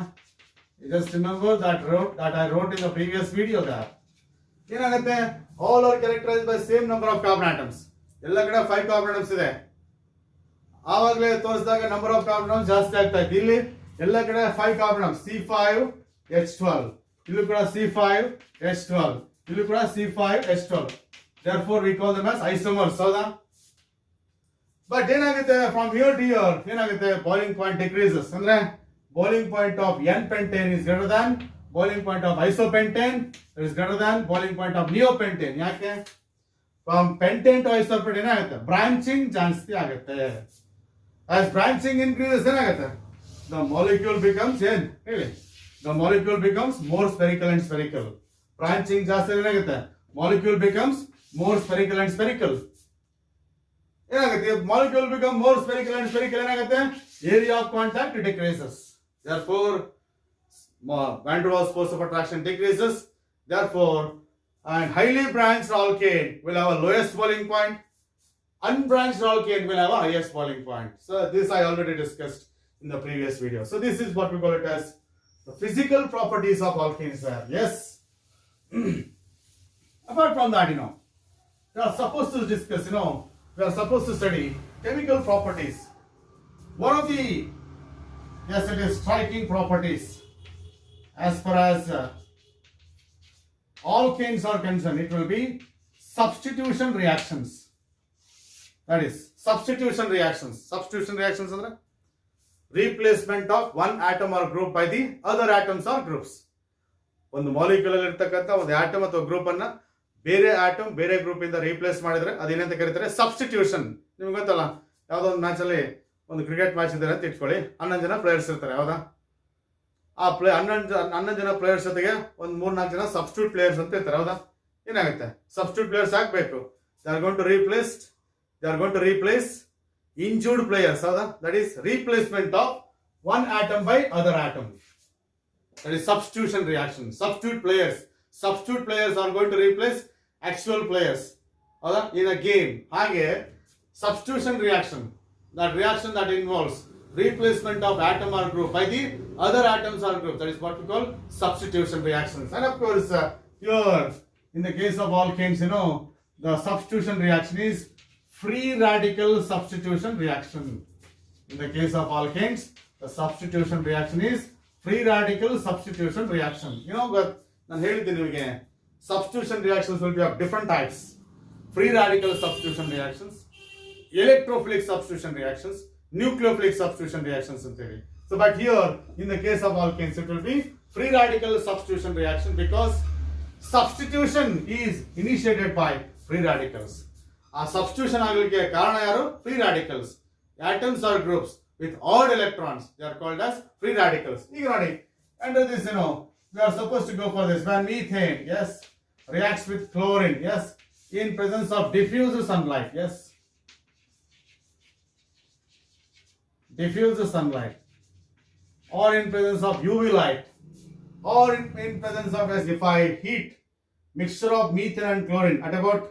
You just remember that I wrote in the previous video there. ಏನಾಗುತ್ತೆ? All are characterized by same number of carbon atoms. ಎಲ್ಲ ಕಡೆ 5 carbon atoms ಇದೆ. ಆವಾಗಲೇ ತೋರಿಸಿದಾಗ number of carbon atoms ಜಾಸ್ತಿ ಆಗ್ತಾ ಇತ್ತು. ಇಲ್ಲಿ ಎಲ್ಲ ಕಡೆ 5 carbon atoms, C5H12. ಇಲ್ಲೂ ಕೂಡ C5H12. ಇಲ್ಲೂ ಕೂಡ C5H12. Therefore, we call them as isomers. ಹೌದಾ? But ಏನಾಗುತ್ತೆ? From here to here, ಏನಾಗುತ್ತೆ? Boiling point decreases. ಅಂದ್ರೆ boiling point of N-pentane is greater than boiling point of isopentane. It is greater than boiling point of neopentane. ಯಾಕೆ? From pentane to isopentane ಏನಾಗುತ್ತೆ? Branching ಜಾಸ್ತಿ ಆಗುತ್ತೆ. As branching increases ಏನಾಗುತ್ತೆ? The molecule becomes ಏನು? ಹೇಳಿ. The molecule becomes more spherical and spherical. Branching ಜಾಸ್ತಿ ಏನಾಗುತ್ತೆ? Molecule becomes more spherical and spherical. ಏನಾಗುತ್ತೆ? Molecule become more spherical and spherical ಏನಾಗುತ್ತೆ? Area of contact decreases. Therefore, Van der Waals force of attraction decreases. Therefore, and highly branched alkane will have a lowest boiling point. Unbranched alkane will have a highest boiling point. So this I already discussed in the previous video. So this is what we call it as the physical properties of alkanes there. Yes. Apart from that, We are supposed to discuss, we are supposed to study chemical properties. One of the, yes, it is striking properties as far as alkanes are concerned, it will be substitution reactions. That is substitution reactions. Substitution reactions ಅಂದ್ರೆ replacement of one atom or group by the other atoms or groups. ಒಂದು molecule ಅಲ್ಲಿ ಇರ್ತಕ್ಕಂಥ ಒಂದು atom ಅಥವಾ group ಅನ್ನ ಬೇರೆ atom ಬೇರೆ group ಇಂದ ರೀಪ್ಲೇಸ್ ಮಾಡಿದ್ರೆ ಅದೇನಂತ ಕರೀತಾರೆ ಸಬ್ಸ್ಟಿಟ್ಯೂಷನ್. ನಿಮ್ಗೆ ಗೊತ್ತಲ್ಲ, ಯಾವ್ದೋ ಒಂದು ಮ್ಯಾಚ್ ಅಲ್ಲಿ ಒಂದು ಕ್ರಿಕೆಟ್ ಮ್ಯಾಚ್ ಇದ್ದಾರೆ ಅಂತ ಇಟ್ಕೊಳ್ಳಿ, 11 ಜನ ಪ್ಲೇಯರ್ಸ್ ಇರ್ತಾರೆ. ಹೌದಾ? ಆ 11 ಜನ ಪ್ಲೇಯರ್ಸ್ ಜೊತೆಗೆ ಒಂದು 3-4 ಜನ ಸಬ್ಸ್ಟಿಟ್ಯೂಟ್ ಪ್ಲೇಯರ್ಸ್ ಅಂತ ಇರ್ತಾರೆ. ಹೌದಾ? ಏನಾಗುತ್ತೆ, ಸಬ್ಸ್ಟಿಟ್ಯೂಟ್ ಪ್ಲೇಯರ್ಸ್ ಹಾಕ್ಬೇಕು. They are going to replace injured players. ಹೌದಾ? That is replacement of one atom by other atom. That is substitution reaction. Substitute players are going to replace actual players. ಹೌದಾ? In a game. ಹಾಗೆ substitution reaction, that reaction that involves replacement of atom or group by the other atoms or group, that is what we call substitution reactions. And of course here in the case of alkanes, the substitution reaction is free radical substitution reaction. In the case of alkanes, the substitution reaction is free radical substitution reaction. But ನಾನು ಹೇಳಿದ್ದೀನಿ ನಿಮಗೆ, substitution reactions will be of different types. Free radical substitution reactions, electrophilic substitution reactions, nucleophilic substitution reactions ಅಂತ ಹೇಳಿ. So but here in the case of alkanes it will be free radical substitution reaction because substitution is initiated by free radicals. ಆ substitution ಆಗಲಿಕ್ಕೆ ಕಾರಣ ಯಾರು? Free radicals. Atoms or groups with odd electrons, they are called as free radicals. ಈಗ ನೋಡಿ, under this we are supposed to go for this. When methane, yes, reacts with chlorine, yes, in presence of diffuse sunlight, yes, diffuse sunlight, or in presence of UV light, or in presence of, as if I heat mixture of methane and chlorine at about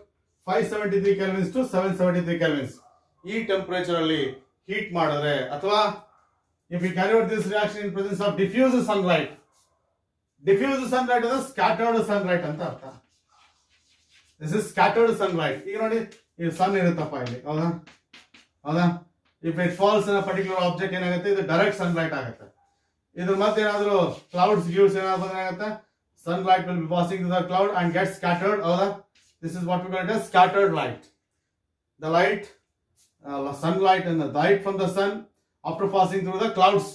573 kelvins to 773 kelvins, ಈ temperature ಅಲ್ಲಿ heat ಮಾಡಿದ್ರೆ, ಅಥವಾ if we carry out this reaction in presence of diffuse sunlight ಅಂದ್ರೆ scattered sunlight ಅಂತ ಅರ್ಥ. This is scattered sunlight. ಈಗ ನೋಡಿ, ಈ ಸನ್ ಇರುತ್ತಪ್ಪ ಇಲ್ಲಿ, ಹೌದಾ? if it falls in a particular object ಏನಾಗುತ್ತೆ, ಇದು ಡೈರೆಕ್ಟ್ ಸನ್ಲೈಟ್ ಆಗುತ್ತೆ. ಇದ್ರ ಮತ್ತೆ ಏನಾದ್ರು ಕ್ಲೌಡ್ಸ್ ಗಿವ್ಸ್ ಏನಾದ್ರು ಆಗುತ್ತೆ, sunlight will be passing through the cloud and get scattered. ಹೌದಾ? This is what we call it as scattered light. The light, sunlight and the light from the sun after passing through the clouds,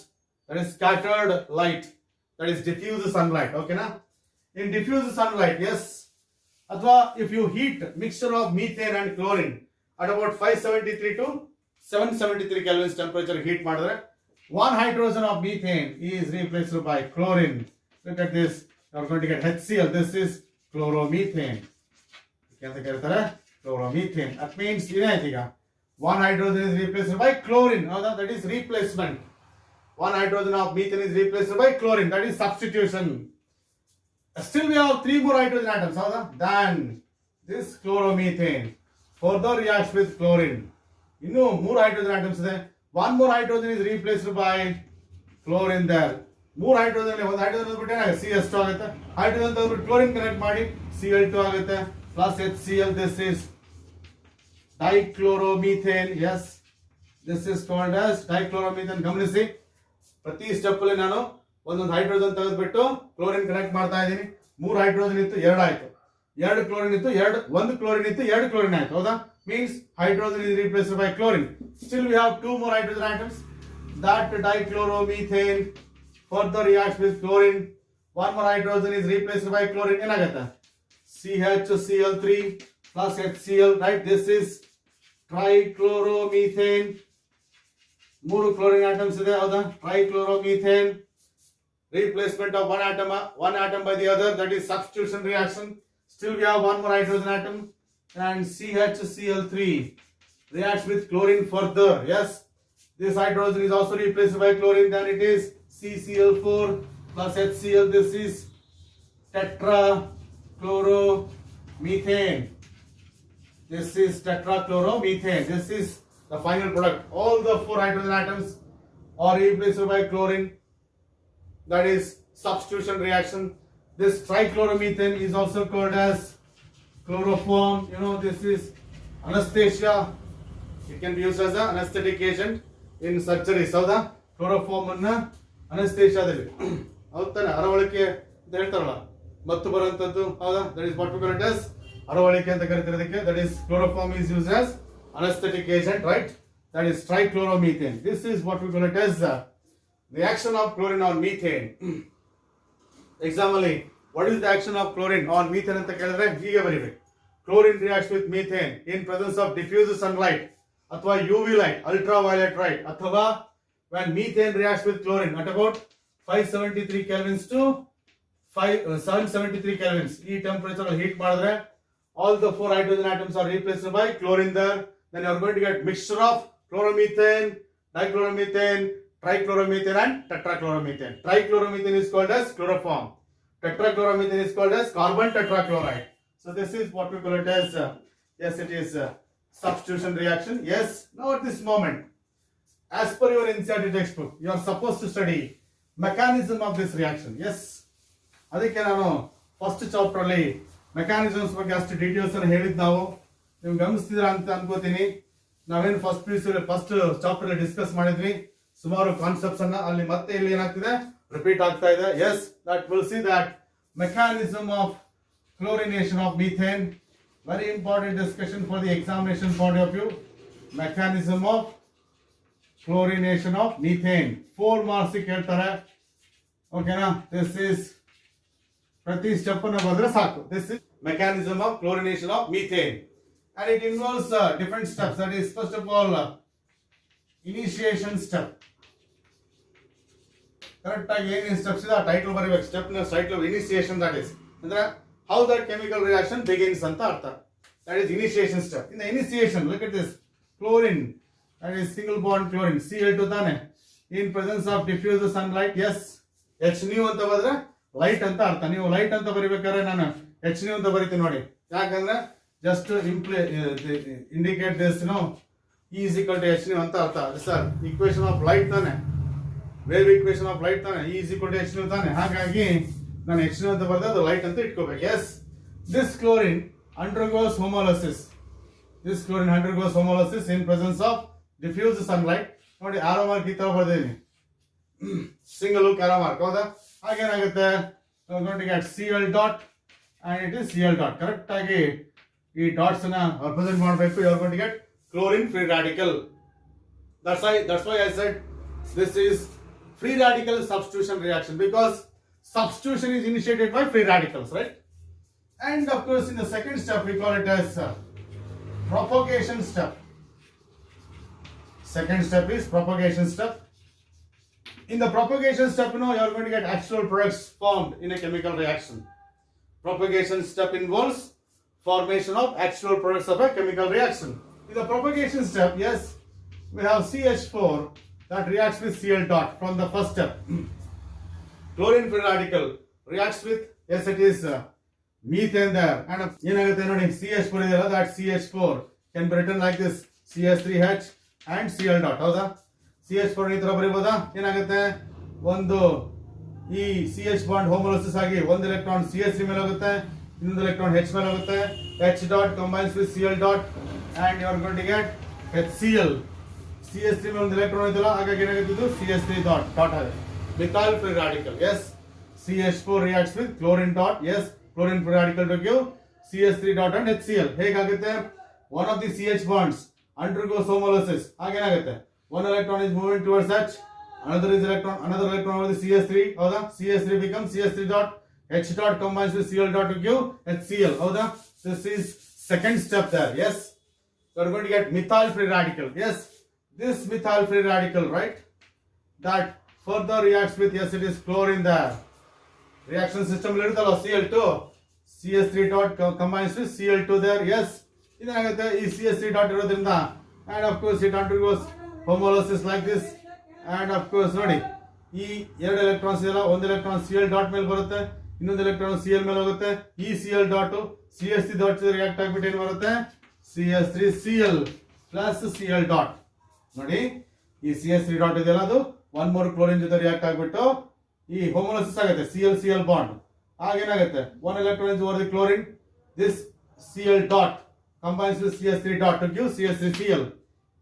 that is scattered light. That is diffuse sunlight. Okay na? In diffuse sunlight, yes. Athwa if you heat mixture of methane and chlorine at about 573 to 773 kelvins temperature heat ಮಾಡಿದ್ರೆ, one hydrogen of methane is replaced by chlorine. Look at this. You are going to get HCl. This is chloromethane. ಅಂತ ಕರೀತಾರೆ chloromethane. That means ಏನಾಯ್ತು, ಈಗ one hydrogen is replaced by chlorine. ಹೌದಾ? That is replacement. One hydrogen of methane is replaced by chlorine. That is substitution. Still we have 3 more hydrogen atoms. ಹೌದಾ? Then this chloromethane further reacts with chlorine. ಇನ್ನು 3 hydrogen atoms ಇದೆ. One more hydrogen is replaced by chlorine there. 3 hydrogen ಅಲ್ಲಿ ಒಂದು hydrogen ಬಿಟ್ಟು ಏನಾಗುತ್ತೆ, CH2 ಆಗುತ್ತೆ. hydrogen ತಗೊಂಡ್ಬಿಟ್ಟು chlorine connect ಮಾಡಿ Cl2 ಆಗುತ್ತೆ. Plus HCl, this is dichloromethane. Yes, this is called as dichloromethane. ಗಮನಿಸಿ, ಪ್ರತಿ ಸ್ಟೆಪ್ ಅಲ್ಲಿ ನಾನು ಒಂದೊಂದು ಹೈಡ್ರೋಜನ್ ತೆಗೆದುಬಿಟ್ಟು ಕ್ಲೋರಿನ್ ಕನೆಕ್ಟ್ ಮಾಡ್ತಾ ಇದ್ದೀನಿ. 3 ಹೈಡ್ರೋಜನ್ ಇತ್ತು, 2 ಆಯ್ತು. 2 ಕ್ಲೋರಿನ್ ಇತ್ತು, 1 ಕ್ಲೋರಿನ್ ಇತ್ತು, 2 ಕ್ಲೋರಿನ್ ಆಯ್ತು. ಹೌದಾ? Means hydrogen is replaced by chlorine. Still we have 2 more hydrogen atoms. That dichloromethane further reacts with chlorine. 1 more hydrogen is replaced by chlorine. ಏನಾಗುತ್ತೆ? CHCl3 plus HCl, right? This is trichloromethane. 3 chlorine atoms ಇದೆ, ಹೌದಾ? Trichloromethane. Replacement of one atom by the other, that is substitution reaction. Still we have 1 more hydrogen atom, and CHCl3 reacts with chlorine further. Yes, this hydrogen is also replaced by chlorine. Then it is CCl4 plus HCl. This is tetrachloromethane. This is tetrachloromethane. This is the final product. All the 4 hydrogen atoms are replaced by chlorine. That is substitution reaction. This trichloromethane is also called as Chloroform, you know, this is anesthesia. It can be used as an anesthetic agent in surgery. ಹೌದಾ chloroform ಅನ್ನ ಅನಸ್ತೇಷಿಯಾದಲ್ಲಿ ಹೌದಾನೆ ಅರವಳಿಕೆ ಅಂತ ಹೇಳ್ತಾರಲ್ಲ ಮತ್ತು ಬರುವಂತದ್ದು ಹೌದಾ that is what we call it as ಅರವಳಿಕೆ ಅಂತ ಕರೀತಿರೋದಕ್ಕೆ that is chloroform is used as anesthetic agent, right? That is trichloromethane. This is what we call it as the action of chlorine on methane. Example, what is the action of chlorine on methane ಅಂತ ಕೇಳಿದ್ರೆ ಹೀಗೆ ಬರೀಬೇಕು. Chlorine reacts with methane in presence of diffuse sunlight ಅಥವಾ UV light, ultraviolet light, ಅಥವಾ when methane reacts with chlorine at about 573 kelvins to 773 kelvins. ಈ temperature ಅಲ್ಲಿ heat ಮಾಡಿದ್ರೆ all the 4 hydrogen atoms are replaced by chlorine there. Then you are going to get mixture of chloromethane, dichloromethane, trichloromethane and tetrachloromethane. Trichloromethane is called as chloroform. Tetrachloromethane is called as carbon tetrachloride. So this is what we call it as yes, it is substitution reaction. Yes, now at this moment, as per your NCERT textbook, you are supposed to study mechanism of this reaction. Yes, ಅದಕ್ಕೆ ನಾನು first chapter ಅಲ್ಲಿ mechanisms ಬಗ್ಗೆ ಅಷ್ಟು details ಅನ್ನು ಹೇಳಿದ್ ನಾವು ನೀವು ಗಮನಿಸ್ತಿದ್ರ ಅಂತ ಅನ್ಕೋತೀನಿ. ನಾವೇನು ಫಸ್ಟ್ ಚಾಪ್ಟರ್ ಅಲ್ಲಿ ಡಿಸ್ಕಸ್ ಮಾಡಿದ್ವಿ ಸುಮಾರು ಕಾನ್ಸೆಪ್ಟ್ಸ್ ಅನ್ನ ಅಲ್ಲಿ ಮತ್ತೆ ಇಲ್ಲಿ ಏನಾಗ್ತಿದೆ ರಿಪೀಟ್ ಆಗ್ತಾ ಇದೆ. Yes that will see that mechanism of chlorination of methane, very important discussion for the examination point of view. Mechanism of chlorination of methane 4 marks ಹೇಳ್ತಾರೆ. ಓಕೆನಾ this is ಪ್ರತಿ ಸ್ಟೆಪ್ ಅನ್ನು ಬರೆದ್ರೆ ಸಾಕು. This is mechanism of chlorination of methane and it involves different steps. That is first of all initiation step. Correct ಆಗಿ ಏನು steps ಇದೆ ಆ ಟೈಟಲ್ ಬರಬೇಕು. ಸ್ಟೆಪ್ ನ ಟೈಟಲ್ ಇನಿಷಿಯೇಷನ್, ದಟ್ ಇಸ್ ಅಂದ್ರೆ how that chemical reaction begins ಅಂತ ಅರ್ಥ. That is initiation step. In the initiation, look at this chlorine, that is single bond chlorine, Cl2 ತಾನೆ, in presence of diffuse sunlight. Yes, H nu ಅಂತ ಬರೆದ್ರೆ light ಅಂತ ಅರ್ಥ. ನೀವು light ಅಂತ ಬರಿಬೇಕಾದ್ರೆ ನಾನು H nu ಅಂತ ಬರಿತೀನಿ ನೋಡಿ, ಯಾಕಂದ್ರೆ just to indicate this, you know, E is equal to H nu ಅಂತ ಅರ್ಥ. ಸರ್ equation of light ತಾನೆ, wave equation of light ತಾನೆ, E is equal to H nu ತಾನೆ, ಹಾಗಾಗಿ ನಾನು H nu ಅಂತ ಬರೆದ ಅದು ಲೈಟ್ ಅಂತ ಇಟ್ಕೋಬೇಕು. Yes, this chlorine undergoes homolysis. This chlorine undergoes homolysis in presence of diffuse sunlight. ನೋಡಿ ಆರೋ ಮಾರ್ಕ್ ಈ ತರ ಬರ್ದಿದ್ದೀನಿ, ಸಿಂಗಲ್ ಆರೋ ಮಾರ್ಕ್. ಹೌದಾ? ಹಾಗೇನಾಗುತ್ತೆ, Cl dot and it is Cl dot. Correct ಆಗಿ ಈ ಡಾಟ್ಸ್ ಅನ್ನ ರೆಪ್ರೆಸೆಂಟ್ ಮಾಡಬೇಕು. You are going to get chlorine free radical. That's why I said this is free radical substitution reaction, because substitution is initiated by free radicals, right? And of course in the second step we call it as propagation step. Second step is propagation step. In the propagation step, you know, you are going to get actual products formed in a chemical reaction. Propagation step involves formation of actual products of a chemical reaction. In the propagation step, yes, we have CH4 that reacts with Cl dot from the first step. Chlorine free radical reacts with, yes, it is methane there, and ಏನಾಗುತ್ತೆ ನೋಡಿ CH4 ಇದೆಯಲ್ಲ, that CH4 can be written like this, CH3H and Cl dot. ಹೌದಾ? CH4 ಈ ತರ ಬರೀಬಹುದಾ? ಏನಾಗುತ್ತೆ, ಒಂದು ಈ CH bond ಹೋಮೋಲಿಸಿಸ್ ಆಗಿ ಒಂದು ಎಲೆಕ್ಟ್ರಾನ್ CH3 ಮೇಲೆ ಹೋಗುತ್ತೆ, ಇನ್ನೊಂದು ಎಲೆಕ್ಟ್ರಾನ್ H ಮೇಲೆ ಹೋಗುತ್ತೆ. H dot combines with Cl dot and you are going to get HCl. CH3 ಮೇಲೆ ಒಂದು ಎಲೆಕ್ಟ್ರಾನ್ ಇದೆಯಲ್ಲ, ಹಾಗಾಗಿ ಏನಾಗುತ್ತೆ ಇದು CH3 dot dot ಆಗುತ್ತೆ. Methyl free radical. Yes, CH4 reacts with chlorine dot. Yes, chlorine free radical to give CH3 dot and HCl. ಹೇಗಾಗುತ್ತೆ, one of the CH bonds undergoes homolysis. ಹಾಗೇನಾಗುತ್ತೆ, one electron is moving towards H, another electron over the CH3. ಹೌದಾ? CH3 becomes CH3 dot, H dot combines with Cl dot to give HCl. ಹೌದಾ? This is second step there. Yes, you are going to get methyl free radical. Yes, this methyl free radical, right, that further reacts with, yes, it is chlorine there. Reaction system ಇರುತ್ತಲ್ಲ Cl2, CH3 dot combines with Cl2 there. Yes, ಇದೇನಾಗುತ್ತೆ, ಈ CH3 dot ಇರೋದ್ರಿಂದ, and of course it undergoes homolysis like this, and of course ನೋಡಿ ಈ ಎರಡು electrons ಇದೆಯಲ್ಲ, ಒಂದು electron Cl dot ಮೇಲೆ ಬರುತ್ತೆ, ಇನ್ನೊಂದು ಎಲೆಕ್ಟ್ರಾನ್ Cl ಮೇಲೆ ಹೋಗುತ್ತೆ. ಈ Cl dot CH3 dot react ಆಗಿಬಿಟ್ಟು ಏನು ಬರುತ್ತೆ, CH3Cl plus Cl dot. ನೋಡಿ ಈ CH3 dot ಇದೆಯಲ್ಲ, ಅದು ಒನ್ ಮೋರ್ ಕ್ಲೋರಿನ್ ಜೊತೆ ರಿಯಾಕ್ಟ್ ಆಗಿಬಿಟ್ಟು ಈ ಹೋಮೋಲಿಸಿಸ್ ಆಗುತ್ತೆ, Cl Cl ಬಾಂಡ್. ಆಗೇನಾಗುತ್ತೆ, one electron is over the chlorine, this Cl dot combines with CS3 dot to give CS3Cl.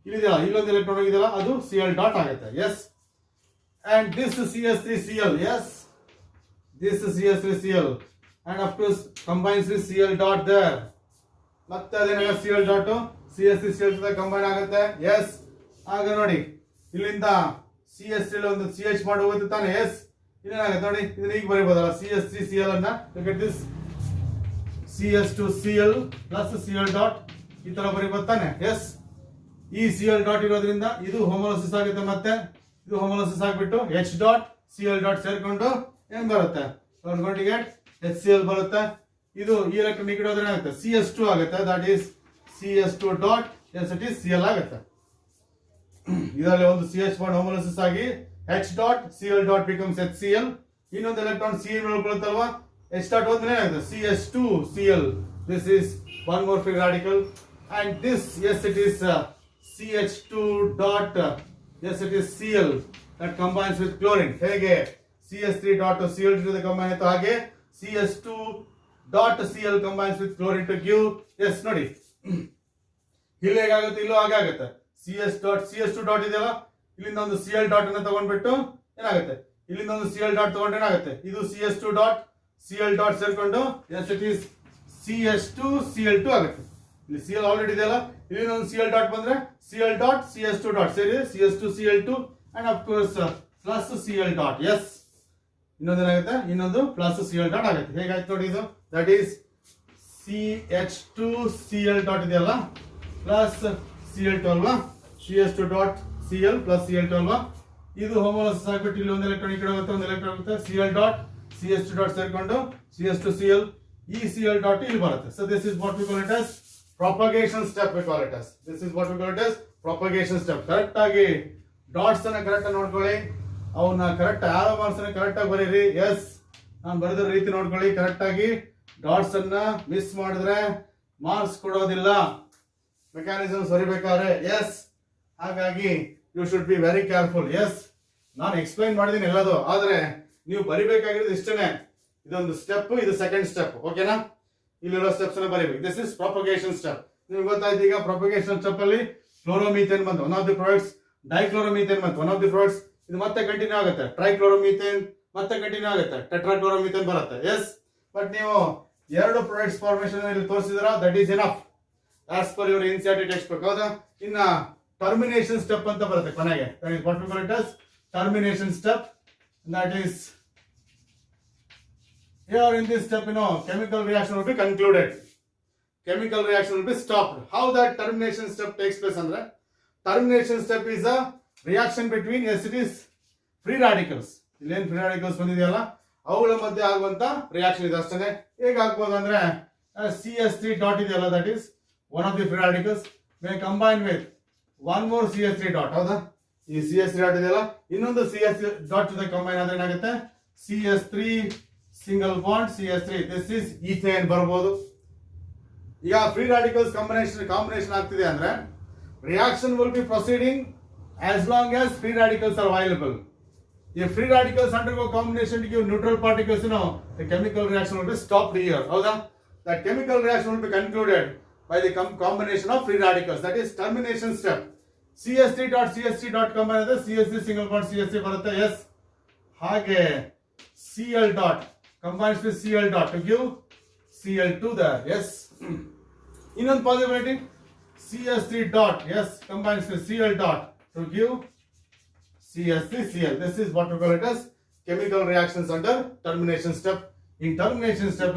ಇಲ್ಲಿದೆಯಲ್ಲ ಇಲ್ಲೊಂದು ಎಲೆಕ್ಟ್ರಾನ್ ಹೋಗಿದೆಯಲ್ಲ ಅದು Cl dot ಆಗುತ್ತೆ. Yes. And this CS3Cl. Yes. This is CS3Cl. And of course combines with Cl dot there. ಮತ್ತೆ ಅದೇನಾಗ Cl dot CS3Cl ಜೊತೆ combine ಆಗುತ್ತೆ. Yes. ಆಗ ನೋಡಿ ಇಲ್ಲಿಂದ CS3 ಒಂದು CH ಮಾಡಿ ಹೋಗುತ್ತೆ ತಾನೆ. Yes. ಇಲ್ಲೇನಾಗುತ್ತೆ ನೋಡಿ ಇದನ್ನ ಈಗ ಬರೀಬಹುದಲ್ಲ CS3Cl ಅನ್ನ. Look at this. CS2Cl plus Cl dot ಈ ತರ ಬರೀಬಹುದು ತಾನೆ. ಎಸ್ ಈ Cl dot ಇರೋದ್ರಿಂದ ಇದು ಹೋಮೋಲೈಸಿಸ್ ಆಗುತ್ತೆ, ಮತ್ತೆ ಇದು ಹೋಮೋಲೈಸಿಸ್ ಆಗಿಬಿಟ್ಟು H dot Cl dot ಸೇರ್ಕೊಂಡು ಏನ್ ಬರುತ್ತೆ HCl ಬರುತ್ತೆ. ಇದು ಈ ಎಲೆಕ್ಟ್ರಾನ್ ಈ ಕಡೆ ಹೋದ್ರೆ ಏನಾಗುತ್ತೆ CS2 ಆಗುತ್ತೆ. That is CS2 dot yes it is Cl ಆಗುತ್ತೆ. ಇದರಲ್ಲಿ ಒಂದು CH ಬಾಂಡ್ ಹೋಮೋಲೈಸಿಸ್ ಆಗಿ H dot Cl dot becomes HCl. ಇನ್ನೊಂದು ಎಲೆಕ್ಟ್ರಾನ್ C ಉಳ್ಕೊಳ್ಳುತ್ತಲ್ವಾ H dot ಹೋದ್ರೆ ಏನಾಗುತ್ತೆ CS2Cl. This is one more free radical, and this yes it is CH2 dot yes it is Cl that combines with chlorine. ಹೇಗೆ CS3 dot Cl to the combine ಆಯ್ತು, ಹಾಗೆ CS2 dot Cl combines with chlorine to give yes ನೋಡಿ ಇಲ್ಲಿ ಹೇಗಾಗುತ್ತೆ ಇಲ್ಲೂ ಹಾಗೆ ಆಗುತ್ತೆ. CS2 dot ಇದೆಯಲ್ಲ ಇಲ್ಲಿಂದ ಒಂದು Cl dot ಅನ್ನು ತಗೊಂಡ್ಬಿಟ್ಟು ಏನಾಗುತ್ತೆ ಇಲ್ಲಿಂದ ಒಂದು Cl dot ತಗೊಂಡ್ರೆ ಏನಾಗುತ್ತೆ ಇದು CS2 dot Cl dot ಸೇರ್ಕೊಂಡು yes it is CH2Cl2 ಆಗುತ್ತೆ. ಇಲ್ಲಿ Cl ಆಲ್ರೆಡಿ ಇದೆಯಲ್ಲ ಇಲ್ಲಿ ಒಂದು Cl dot ಬಂದ್ರೆ Cl dot CS2 dot ಸೇರಿ CS2Cl2 and of course plus Cl dot. yes ಇನ್ನೊಂದು ಏನಾಗುತ್ತೆ ಇನ್ನೊಂದು plus Cl dot ಆಗುತ್ತೆ. ಹೇಗಾಯ್ತು ನೋಡಿ ಇದು that is CH2Cl dot ಇದೆಯಲ್ಲ plus Cl2 ಅಲ್ವಾ CS2 dot Cl plus Cl2 ಅಲ್ವಾ ಇದು ಹೋಮೋಲೈಸಿಸ್ ಆಗಿಬಿಟ್ಟು ಇಲ್ಲಿ ಒಂದು ಎಲೆಕ್ಟ್ರಾನ್ ಈ ಕಡೆ ಹೋಗುತ್ತೆ ಒಂದು ಎಲೆಕ್ಟ್ರಾನ್ ಹೋಗುತ್ತೆ Cl dot CS2 dot ಸೇರ್ಕೊಂಡು CS2Cl ಈ Cl dot ಇಲ್ಲಿ ಬರುತ್ತೆ. So this is what we call it as propagation step. We call it as this is what we call it as propagation step. Correct ಆಗಿ dots ಅನ್ನ correct ಆಗಿ ನೋಡ್ಕೊಳ್ಳಿ, ಅವನ್ನ correct ಆರೋ marks ಅನ್ನ correct ಆಗಿ ಬರೀರಿ. ಎಸ್ ನಾನು ಬರೆದ ರೀತಿ ನೋಡ್ಕೊಳ್ಳಿ, ಕರೆಕ್ಟ್ ಆಗಿ ಡಾಟ್ಸ್ ಅನ್ನ ಮಿಸ್ ಮಾಡಿದ್ರೆ ಮಾರ್ಕ್ಸ್ ಕೊಡೋದಿಲ್ಲ ಮೆಕ್ಯಾನಿಸಮ್ ಸರಿಬೇಕಾದ್ರೆ. ಎಸ್ ಹಾಗಾಗಿ you should be very careful. Yes ನಾನು ಎಕ್ಸ್ಪ್ಲೈನ್ ಮಾಡಿದೀನಿ ಎಲ್ಲದು, ಆದ್ರೆ ನೀವು ಬರಿಬೇಕಾಗಿರೋದು ಇಷ್ಟನೇ. ಇದೊಂದು ಸ್ಟೆಪ್, ಇದು ಸೆಕೆಂಡ್ ಸ್ಟೆಪ್. ಓಕೆನಾ, ಇಲ್ಲಿರೋ ಸ್ಟೆಪ್ಸ್ ಅನ್ನ ಬರೀಬೇಕು. This is propagation step. ನಿಮ್ಗೆ ಗೊತ್ತಾಯ್ತು ಈಗ ಪ್ರೊಪಗೇಷನ್ ಸ್ಟೆಪ್ ಅಲ್ಲಿ ಕ್ಲೋರೋಮೀಥೇನ್ ಬಂತು, ಒನ್ ಆಫ್ ದಿ ಪ್ರಾಡಕ್ಟ್ಸ್. ಡೈಕ್ಲೋರೋಮೀಥೇನ್ ಬಂತು, ಒನ್ ಆಫ್ ದಿ ಪ್ರಾಡಕ್ಟ್ಸ್. ಇದು ಮತ್ತೆ ಕಂಟಿನ್ಯೂ ಆಗುತ್ತೆ. ಟ್ರೈಕ್ಲೋರೋಮೀಥೇನ್ ಮತ್ತೆ ಕಂಟಿನ್ಯೂ ಆಗುತ್ತೆ, ಟೆಟ್ರಾಕ್ಲೋರೋಮೀಥೇನ್ ಬರುತ್ತೆ. ಎಸ್ ಬಟ್ ನೀವು ಎರಡು ಪ್ರಾಡಕ್ಟ್ಸ್ ಫಾರ್ಮೇಶನ್ ಇಲ್ಲಿ ತೋರಿಸಿದ್ರ that is enough as per your NCERT textbook. ಹೌದಾ, ಇನ್ನ ಟರ್ಮಿನೇಷನ್ ಸ್ಟೆಪ್ ಅಂತ ಬರುತ್ತೆ ಕೊನೆಗೆ. That is what we call it as termination step. That is here in this step, chemical reaction will be concluded. Chemical reaction will be stopped. How that termination step takes place andre, termination step is a reaction between yes it is free radicals. Illen free radicals ಬಂದಿದೆಯಲ್ಲ ಅವುಗಳ ಮಧ್ಯೆ ಆಗುವಂತ reaction ಇದೆ ಅಷ್ಟೇ. ಹೇಗೆ ಆಗ್ಬೋದು ಅಂದ್ರೆ CS3 dot ಇದೆಯಲ್ಲ that is one of the free radicals may combine with one more CS3 dot. ಹೌದಾ, ಈ CS3 dot ಇದೆಯಲ್ಲ ಇನ್ನೊಂದು CS3 dot ಜೊತೆ ಕಂಬೈನ್ ಆದ್ರೆ ಏನಾಗುತ್ತೆ CS3 single bond CS3. This is ethane ಬರಬಹುದು. ಈಗ ಫ್ರೀ ರಾಡಿಕಲ್ಸ್ ಕಾಂಬಿನೇಷನ್ ಆಗ್ತಿದೆ ಅಂದ್ರೆ reaction will be proceeding as long as free radicals are available. If free radicals undergo combination to give neutral particles, the chemical reaction will be stopped here. ಹೌದಾ, that chemical reaction will be concluded by the combination of free radicals. That is termination step. CS3 dot CS3 dot combine ಆದ್ರೆ CS3 single bond CS3 ಬರುತ್ತೆ. S ಹಾಗೆ Cl dot combines with Cl dot to give Cl2 there. Yes. ಇನ್ನೊಂದು possibility CS3 dot yes combines with Cl dot to give CS3Cl. This is what we call it as chemical reactions under termination step. In termination step,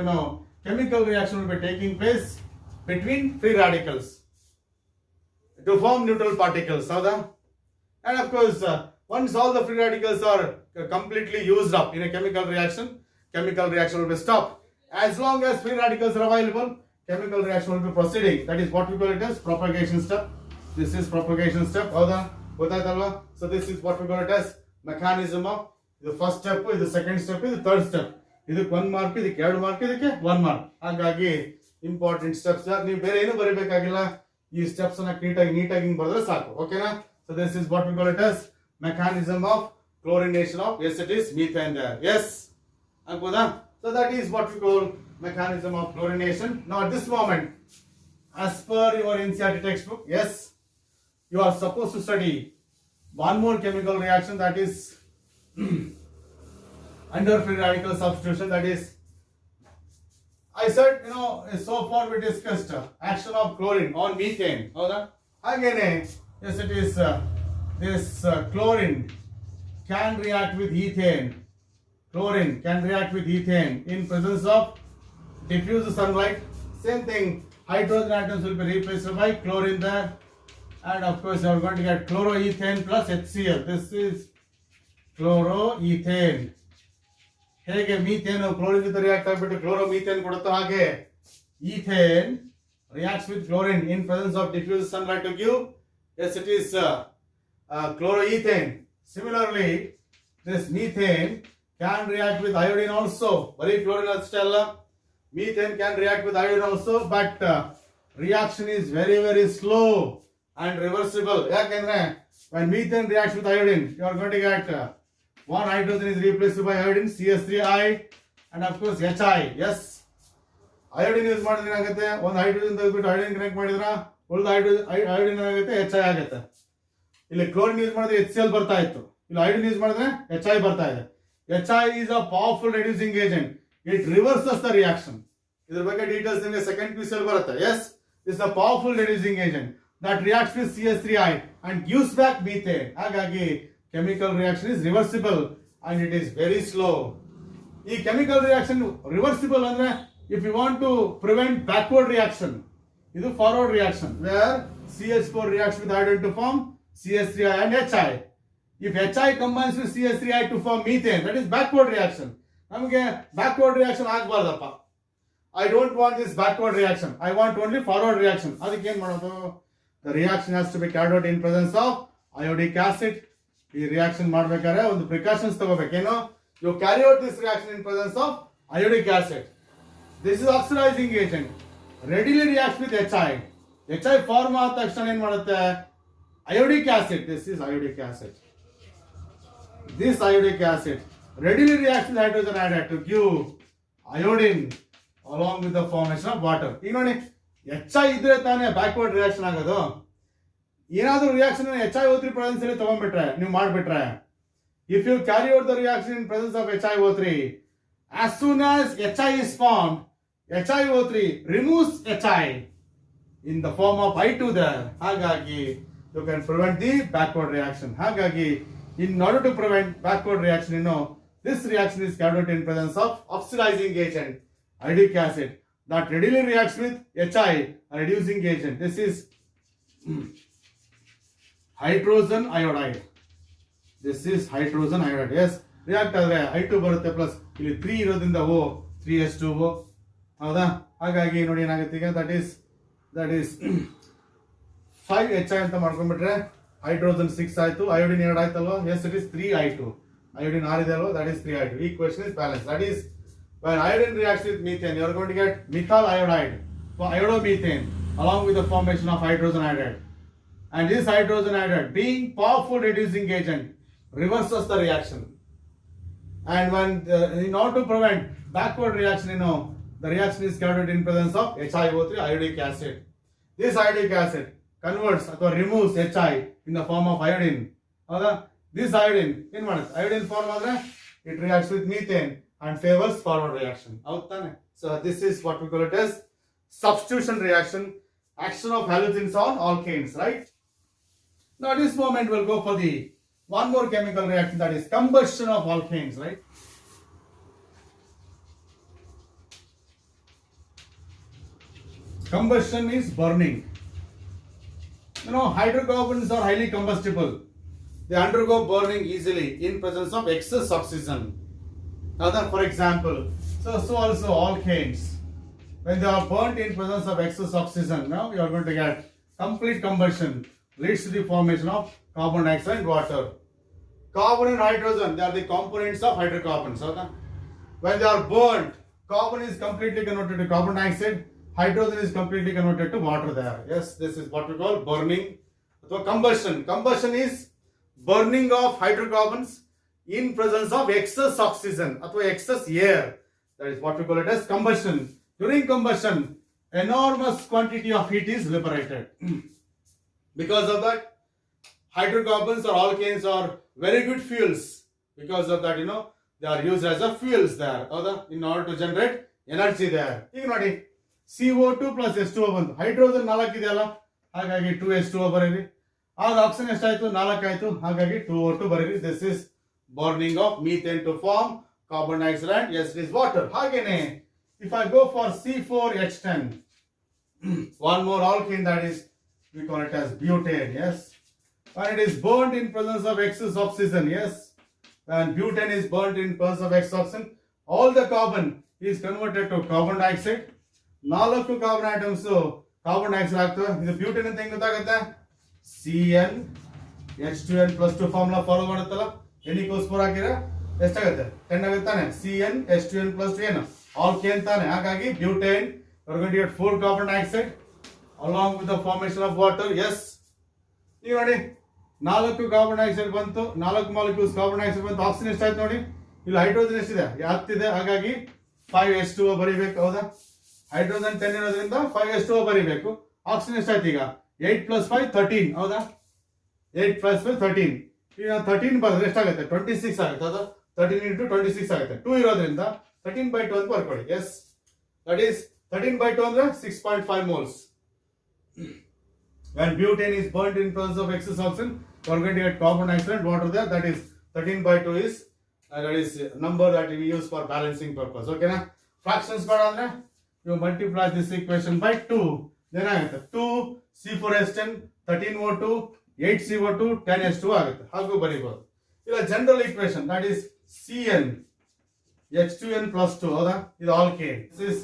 chemical reaction will be taking place between free radicals to form neutral particles. And of course, once all the free radicals are completely used up in a chemical reaction will be stopped. As long as free radicals are available, chemical reaction will be proceeding. That is what we call it as propagation step. This is propagation step. So this is what we call it as mechanism of the first step, the second step, the third step. ಇದಕ್ಕೆ 1 mark, ಇದಕ್ಕೆ 2 mark, ಇದಕ್ಕೆ 1 mark. ಹಾಗಾಗಿ important steps. ನೀವು ಬೇರೆ ಏನು ಬರೀಬೇಕಾಗಿಲ್ಲ, ಈ steps ಅನ್ನ ನೀಟಾಗಿ ಬರೆದ್ರೆ ಸಾಕು. ಓಕೆನಾ, so this is what we call it as mechanism of chlorination of yes it is methane there. Yes ಆಗ್ಬೋದಾ? So that is what we call mechanism of chlorination. Now at this moment, as per your NCERT textbook, yes, you are supposed to study one more chemical reaction, that is under free radical substitution. That is, I said, so far we discussed action of chlorine on methane. Again, yes, it is this chlorine can react with ethane. Chlorine can react with ethane in presence of diffuse sunlight. Same thing, hydrogen atoms will be replaced by chlorine there. And of course, you are going to get chloroethane plus HCl. This is chloroethane. ಹೇಗೆ methane chlorine ಜೊತೆ react ಆಗಿಬಿಟ್ಟು chloromethane ಕೊಡುತ್ತೋ ಹಾಗೆ ethane reacts with chlorine in presence of diffuse sunlight to give, yes, it is chloroethane. Similarly, this methane can react with iodine also. Very chlorine ಅಷ್ಟೇ ಅಲ್ಲ, methane can react with iodine also, but reaction is very, very slow and reversible. ಯಾಕೆಂದ್ರೆ when methane reacts with iodine, you are going to get one hydrogen is replaced by iodine, CS3I, and of course HI. Yes, iodine use ಮಾಡಿದ್ರೆ ಏನಾಗುತ್ತೆ, ಒಂದು hydrogen ತೆಗೆದುಬಿಟ್ಟು iodine connect ಮಾಡಿದ್ರೆ ಉಳಿದ iodine ಏನಾಗುತ್ತೆ, HI ಆಗುತ್ತೆ. ಇಲ್ಲಿ ಕ್ಲೋರಿನ್ ಯೂಸ್ ಮಾಡಿದ್ರೆ HCl ಬರ್ತಾ ಇತ್ತು, ಇಲ್ಲಿ ಐಡಿನ್ ಯೂಸ್ ಮಾಡಿದ್ರೆ HI ಬರ್ತಾ ಇದೆ. HI is a powerful reducing agent. It reverses the reaction. ಇದ್ರ ಬಗ್ಗೆ ಡೀಟೇಲ್ಸ್ ನಿಮಗೆ ಸೆಕೆಂಡ್ ಪೀಸ್ ಅಲ್ಲಿ ಬರುತ್ತೆ. Yes, this is a powerful reducing agent that reacts with CS3I and gives back methane. ಹಾಗಾಗಿ chemical reaction is reversible and it is very slow. ಈ chemical reaction reversible ಅಂದ್ರೆ, if you want to prevent backward reaction, ಇದು forward reaction where CH4 reacts with iodine to form CS3I and HI. If HI combines with CS3I to form methane, that is backward reaction. ನಮಗೆ backward reaction ಆಗಬಾರ್ದಪ್ಪ. I don't want this backward reaction. I want only forward reaction. ಅದಕ್ಕೆ ಏನು ಮಾಡೋದು? The reaction has to be carried out in presence of iodic acid. ಈ ರಿಯಾಕ್ಷನ್ ಮಾಡಬೇಕಾದ್ರೆ ಒಂದು precautions ತಗೋಬೇಕೇನು? You carry out this reaction in presence of iodic acid. This is oxidizing agent, readily reacts with HI. HI form ಆದ ತಕ್ಷಣ ಏನ್ ಮಾಡುತ್ತೆ? Iodic acid, this is iodic acid. This iodic acid readily reacts with hydrogen iodide to give iodine along with the formation of water. ಈಗ ನೋಡಿ, HI ಇದ್ರೆ ತಾನೇ backward reaction ಆಗೋದು. ಏನಾದ್ರೂ ರಿಯಾಕ್ಷನ್ HiO3 ಪ್ರೆಸೆನ್ಸ್ ಅಲ್ಲಿ ತಗೊಂಡ್ಬಿಟ್ರೆ, ನೀವು ಮಾಡ್ಬಿಟ್ರೆ, if you carry out the reaction in presence of HiO3, as soon as HI is formed, HiO3 removes HI in the form of I2 there. ಹಾಗಾಗಿ you can prevent the backward reaction. ಹಾಗಾಗಿ in order to prevent backward reaction, this reaction is carried out in presence of oxidizing agent, iodic acid, that readily reacts with HI, a reducing agent. This is hydrogen iodide. This is hydrogen iodide. Yes, react ಆದರೆ I2 ಬರುತ್ತೆ plus ಇಲ್ಲಿ 3 ಇರೋದ್ರಿಂದ O 3H2O. ಹೌದಾ? ಹಾಗಾಗಿ ನೋಡಿ ಏನಾಗುತ್ತೆ ಈಗ, that is 5HI ಅಂತ ಮಾಡ್ಕೊಂಡ್ಬಿಟ್ರೆ ಹೈಡ್ರೋಜನ್ 6 ಆಯ್ತು, ಅಯೋಡಿನ್ 2 ಆಯ್ತಲ್ವಾ? Yes, it is 3I2. Iodine 6 ಇದೆ ಅಲ್ವಾ? That is 3I2. Equation is balanced. That is, when iodine reacts with methane, you are going to get methyl iodide, so iodomethane, along with the formation of hydrogen iodide. And this hydrogen iodide, being powerful reducing agent, reverses the reaction. And when in order to prevent backward reaction, the reaction is carried out in presence of HiO3, iodic acid. This iodic acid converts or removes HI in the form of iodine. This iodine ಏನು ಮಾಡುತ್ತೆ? iodine form ಆದರೆ it reacts with methane and favors forward reaction. ಹೌದಾನೆ? So this is what we call it as substitution reaction, action of halogens on alkanes, right? Now at this moment we'll go for the one more chemical reaction, that is combustion of alkanes, right? Combustion means burning. Hydrocarbons are highly combustible. They undergo burning easily in presence of excess oxygen. Now, for example, so also alkanes, when they are burnt in presence of excess oxygen, now you are going to get complete combustion, leads to the formation of carbon dioxide and water. Carbon and hydrogen, they are the components of hydrocarbons. When they are burnt, carbon is completely converted to carbon dioxide, hydrogen is completely converted to water there. Yes, this is what we call burning. So combustion. Combustion is burning of hydrocarbons in presence of excess oxygen or excess air. That is what we call it as combustion. During combustion, enormous quantity of heat is liberated. Because of that, hydrocarbons or alkanes are very good fuels. Because of that, they are used as a fuels there. In order to generate energy there. ಈಗ ನೋಡಿ CO2 plus H2O ಬಂತು. Hydrogen 4 ಇದೆಯಲ್ಲ, ಹಾಗಾಗಿ 2H2O ಬರೀರಿ. ಆಗ oxygen ಎಷ್ಟಾಯ್ತು? 4 ಆಯ್ತು, ಹಾಗಾಗಿ 2O2 ಬರೀರಿ. This is burning of methane to form carbon dioxide and yes, it is water. ಹಾಗೇನೆ if I go for C4H10, one more alkane, that is, we call it as butane, yes. When it is burned in presence of excess oxygen, yes. When butane is burned in presence of excess oxygen, all the carbon is converted to carbon dioxide. 4 carbon atoms carbon dioxide ಆಗ್ತವೆ. ಇದು butane ಅಂತ ಹೆಂಗ್ ಗೊತ್ತಾಗುತ್ತೆ? CN H2n plus 2 formula follow ಮಾಡುತ್ತಲ್ಲ, N equals 4 ಹಾಕಿದ್ರೆ ಎಷ್ಟಾಗುತ್ತೆ? 10 ಆಗುತ್ತೆ ತಾನೆ. CN H2n plus 2 ಏನು ಆಲ್ಕೇನ್ ತಾನೆ. ಹಾಗಾಗಿ butane we're going to get 4 carbon dioxide along with the formation of water. Yes. ಈಗ ನೋಡಿ 4 ಕಾರ್ಬನ್ ಡೈಆಕ್ಸೈಡ್ ಬಂತು, 4 ಮಾಲಿಕ್ಯೂಲ್ಸ್ ಕಾರ್ಬನ್ ಡೈಆಕ್ಸೈಡ್ ಬಂತು. ಆಕ್ಸಿಜನ್ ಎಷ್ಟಾಯ್ತು ನೋಡಿ, ಇಲ್ಲಿ ಹೈಡ್ರೋಜನ್ ಎಷ್ಟಿದೆ? 10 ಇದೆ, ಹಾಗಾಗಿ 5H2O ಬರೀಬೇಕು. ಹೌದಾ? ಹೈಡ್ರೋಜನ್ 10 ಇರೋದ್ರಿಂದ 5H2O ಬರೀಬೇಕು. ಆಕ್ಸಿಜನ್ ಎಷ್ಟಾಯ್ತು ಈಗ? 8 plus 5 13. ಹೌದಾ? 8 plus 5 13. ಈಗ 13 ಬರೆದ್ರೆ ಎಷ್ಟಾಗುತ್ತೆ? 26 ಆಗುತ್ತೆ. ಹೌದಾ? 13 into 26 ಆಗುತ್ತೆ. 2 ಇರೋದ್ರಿಂದ 13/2 ಅಂತ ಬರ್ಕೊಳ್ಳಿ. ಎಸ್, ದಟ್ ಈಸ್ 13/2 ಅಂದ್ರೆ 6.5 moles. When butane is burnt in presence of excess oxygen, we are going to get carbon dioxide and water there. That is 13/2 is that is number that we use for balancing purpose. Okay na? Fractions bar andre you multiply this equation by 2. Then ಆಗುತ್ತೆ 2 C4H10 13O2 8 CO2 10 H2 ಆಗುತ್ತೆ. ಹಾಗೂ ಬರೀಬಹುದು. ಇಲ್ಲ general equation, that is CN H2n plus 2. ಹೌದಾ? ಇದು alkane. This is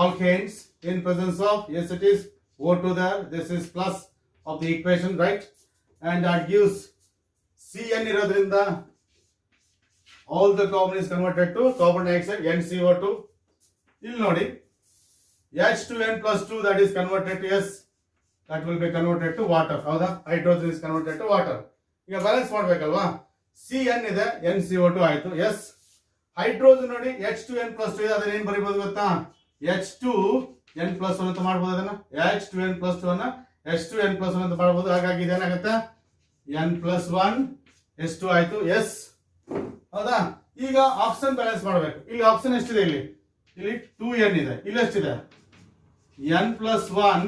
alkanes in presence of, yes, it is O2 there. This is plus of the equation, right? And that gives CN ಇರೋದ್ರಿಂದ all the carbon is converted to carbon dioxide, NCO2. ಇಲ್ಲಿ ನೋಡಿ H2n plus 2, that is converted to, yes, that will be converted to water. ಹೌದಾ? Hydrogen is converted to water. ಈಗ balance ಮಾಡ್ಬೇಕಲ್ವಾ? CN ಇದೆ, NCO2 ಆಯ್ತು. S, hydrogen ನೋಡಿ H2n plus 2 ಇದೆ, ಅದನ್ನ ಏನ್ ಬರೀಬಹುದು ಗೊತ್ತಾ? H2n plus 1 ಅಂತ ಮಾಡ್ಬೋದು. ಅದನ್ನ H2n plus 2 ಅನ್ನ H2n plus 1 ಅಂತ ಮಾಡ್ಬೋದು. ಹಾಗಾಗಿ ಇದೇನಾಗುತ್ತೆ? n plus 1 H2 ಆಯ್ತು. ಎಸ್, ಹೌದಾ? ಈಗ ಆಕ್ಸಿಜನ್ ಬ್ಯಾಲೆನ್ಸ್ ಮಾಡಬೇಕು. ಇಲ್ಲಿ ಆಕ್ಸಿಜನ್ ಎಷ್ಟಿದೆ? ಇಲ್ಲಿ 2n ಇದೆ. ಇಲ್ಲಿ ಎಷ್ಟಿದೆ? n plus 1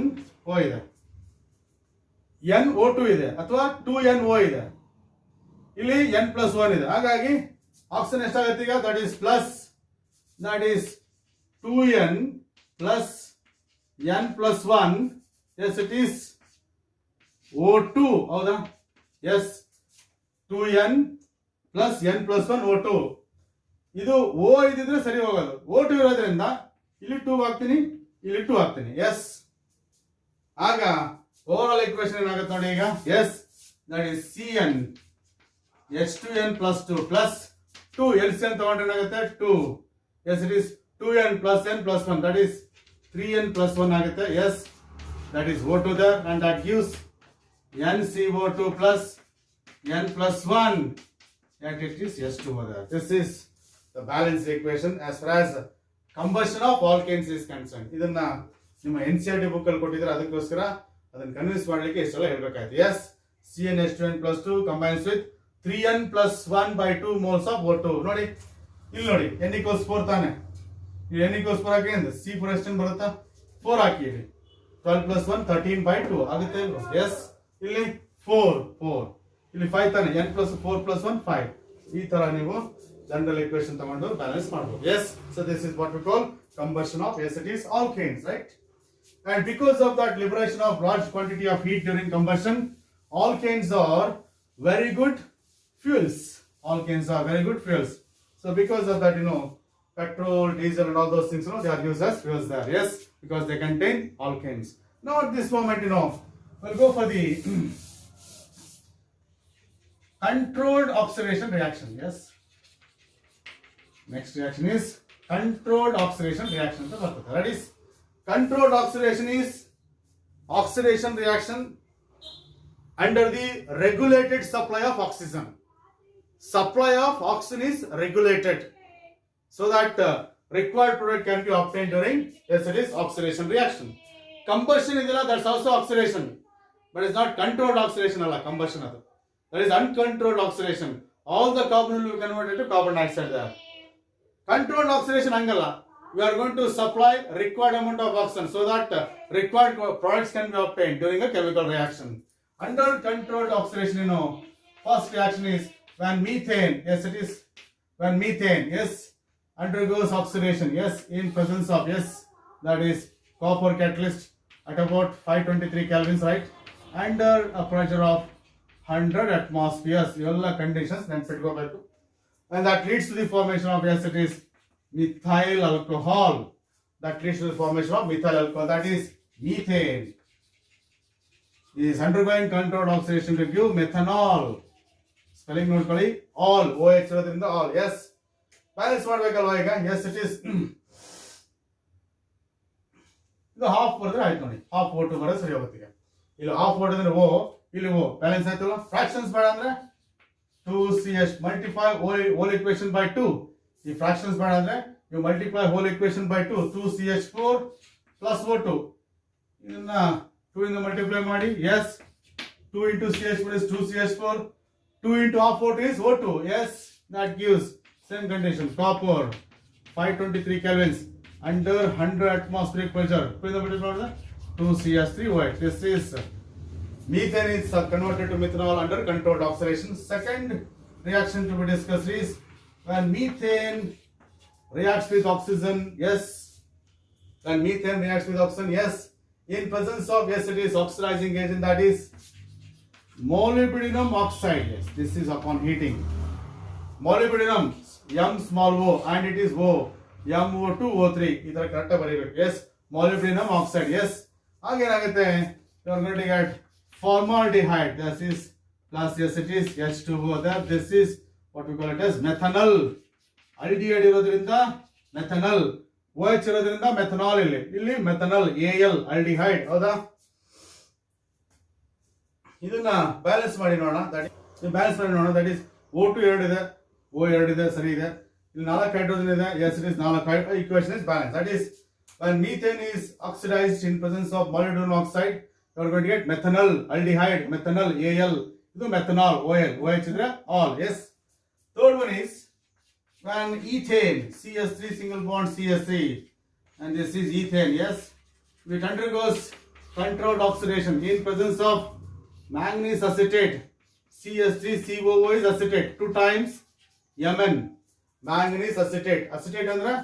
O ಇದೆ, NO2 ಇದೆ, ಅಥವಾ 2NO ಇದೆ. ಇಲ್ಲಿ n plus 1 ಇದೆ. ಹಾಗಾಗಿ ಆಕ್ಸಿಜನ್ ಎಷ್ಟಾಗುತ್ತೆ ಈಗ? That is plus, that is 2n plus n plus 1. Yes, it is O2. ಹೌದಾ? Yes, 2n plus n plus 1 O2. ಇದು O ಇದ್ದಿದ್ರೆ ಸರಿ ಹೋಗೋದು. O2 ಇರೋದ್ರಿಂದ ಇಲ್ಲಿ 2 ಹಾಕ್ತೀನಿ, ಇಲ್ಲಿ 2 ಹಾಕ್ತೀನಿ. ಎಸ್, ಆಗ ಓವರ್ ಆಲ್ ಈಕ್ವೇಶನ್ ಏನಾಗುತ್ತೆ ನೋಡಿ ಈಗ? Yes, that is CN H2n plus 2 plus 2 LCM ತಗೊಂಡ್ರೆ ಏನಾಗುತ್ತೆ? 2. Yes, it is 2n plus n plus 1, that is 3n plus 1 ಆಗುತ್ತೆ. Yes, that is O2 there, and that gives NCO2 plus n plus 1, and it is H2O there. This is the balanced equation as far as combustion of alkanes is concerned. ಇದನ್ನ ನಿಮ್ಮ NCERT book ಅಲ್ಲಿ ಕೊಟ್ಟಿದ್ರೆ, ಅದಕ್ಕೋಸ್ಕರ ಅದನ್ನ convince ಮಾಡ್ಲಿಕ್ಕೆ ಇಷ್ಟೆಲ್ಲ ಹೇಳ್ಬೇಕಾಯ್ತು. Yes, CN H2n plus 2 combines with 3n plus 1/2 moles of O2. ನೋಡಿ ಇಲ್ಲಿ ನೋಡಿ, n equals 4 ತಾನೆ. n equals 4 ಹಾಕಿ ಅಂದ್ರೆ C4H10 ಬರುತ್ತಾ? 4 ಹಾಕಿ. 12 plus 1 13/2 ಆಗುತ್ತೆ. ಎಸ್, ಇಲ್ಲಿ 4 ಇಲ್ಲಿ 5 ತಾನೆ. n plus 4 plus 1 5. ಈ ತರ ನೀವು ಜನರಲ್ ಈಕ್ವೇಶನ್ ತಗೊಂಡು ಬ್ಯಾಲೆನ್ಸ್ ಮಾಡಬಹುದು. Yes, so this is what we call combustion of, yes, it is alkanes, right? And because of that liberation of large quantity of heat during combustion, alkanes are very good fuels. Alkanes are very good fuels. So because of that, petrol, diesel and all those things, they are used as fuels there. Yes, because they contain alkanes. Now at this moment, we'll go for the controlled oxidation reaction. Yes, next reaction is controlled oxidation reaction. That is, controlled oxidation is oxidation reaction under the regulated supply of oxygen. Supply of oxygen is regulated, so that required product can be obtained during, yes, it is oxidation reaction. Combustion is that's also oxidation, but it's not controlled oxidation. Combustion that is uncontrolled oxidation. All the carbon will be converted to carbon dioxide there. Controlled oxidation angala. We are going to supply required amount of oxygen so that required products can be obtained during a chemical reaction. Under controlled oxidation, first reaction is when methane, yes, it is when methane, yes, undergoes oxidation, yes, in presence of, yes, that is copper catalyst at about 523 kelvins, right, under a pressure of 100 atmospheres, all conditions, then go back to, and that leads to the formation of, yes, it is methyl alcohol. That leads to the formation of methyl alcohol, that is methane. Is undergoing controlled oxidation to give methanol. Spelling note kali, all, OH in the all, yes. Balance ಮಾಡಬೇಕಲ್ವಾ ಈಗ, yes, it is. ಇದು half ಬರೆದ್ರೆ ಆಯ್ತು ನೋಡಿ, half O2 ಬರೋದು ಸರಿ ಹೋಗುತ್ತೆ ಈಗ. ಇಲ್ಲಿ ಹಾಫ್ ಹೊಡೆದ್ರೆ O, ಇಲ್ಲಿ O, ಬ್ಯಾಲೆನ್ಸ್ ಆಯ್ತಲ್ಲ. ಫ್ರಾಕ್ಷನ್ಸ್ ಬೇಡ ಅಂದ್ರೆ 2CH multiply whole equation by 2. ಈ ಫ್ರಾಕ್ಷನ್ಸ್ ಬೇಡ ಅಂದ್ರೆ you multiply whole equation by 2, 2CH4 plus O2. ಇದನ್ನ 2 ಇಂದ ಮಲ್ಟಿಪ್ಲೈ ಮಾಡಿ, yes, 2 into CH4 is 2CH4, 2 into half O2 is O2, yes, that gives same condition, copper 523 kelvins under 100 atmospheric pressure, 2 in the multiply 2CH3OH. This is methane is converted to methanol under controlled oxidation. Second reaction to be discussed is when methane reacts with oxygen, yes, when methane reacts with oxygen, yes, in presence of, yes, it is oxidizing agent, that is molybdenum oxide, yes, this is upon heating. Molybdenum, M small o, and it is O, MO2O3, idara correct ಬರೀಬೇಕು, yes, molybdenum oxide, yes. ಆಗೇನಾಗುತ್ತೆ, you are going to get formaldehyde, this is plus, yes, it is H2O there, this is what we call it as methanol. aldehyde ಇರೋದ್ರಿಂದ methanol, OH ಇರೋದ್ರಿಂದ methanol, ಇಲ್ಲಿ methanol, Al aldehyde, ಹೌದಾ? ಇದನ್ನ balance ಮಾಡಿ ನೋಡೋಣ, that is O2 2 ಇದೆ, O 2 ಇದೆ, ಸರಿ ಇದೆ. ಇಲ್ಲಿ 4 ಹೈಡ್ರೋಜನ್ ಇದೆ, yes, it is 4, equation is balanced. That is when methane is oxidized in presence of molybdenum oxide, you are going to get methanol aldehyde, methanol Al, ಇದು methanol OH ಇದ್ರೆ all, yes. Third one is when ethane, CH3 single bond CH3, and this is ethane, yes, which undergoes controlled oxidation in presence of manganese acetate, CH3COO is acetate, 2 times Mn, manganese acetate, acetate andre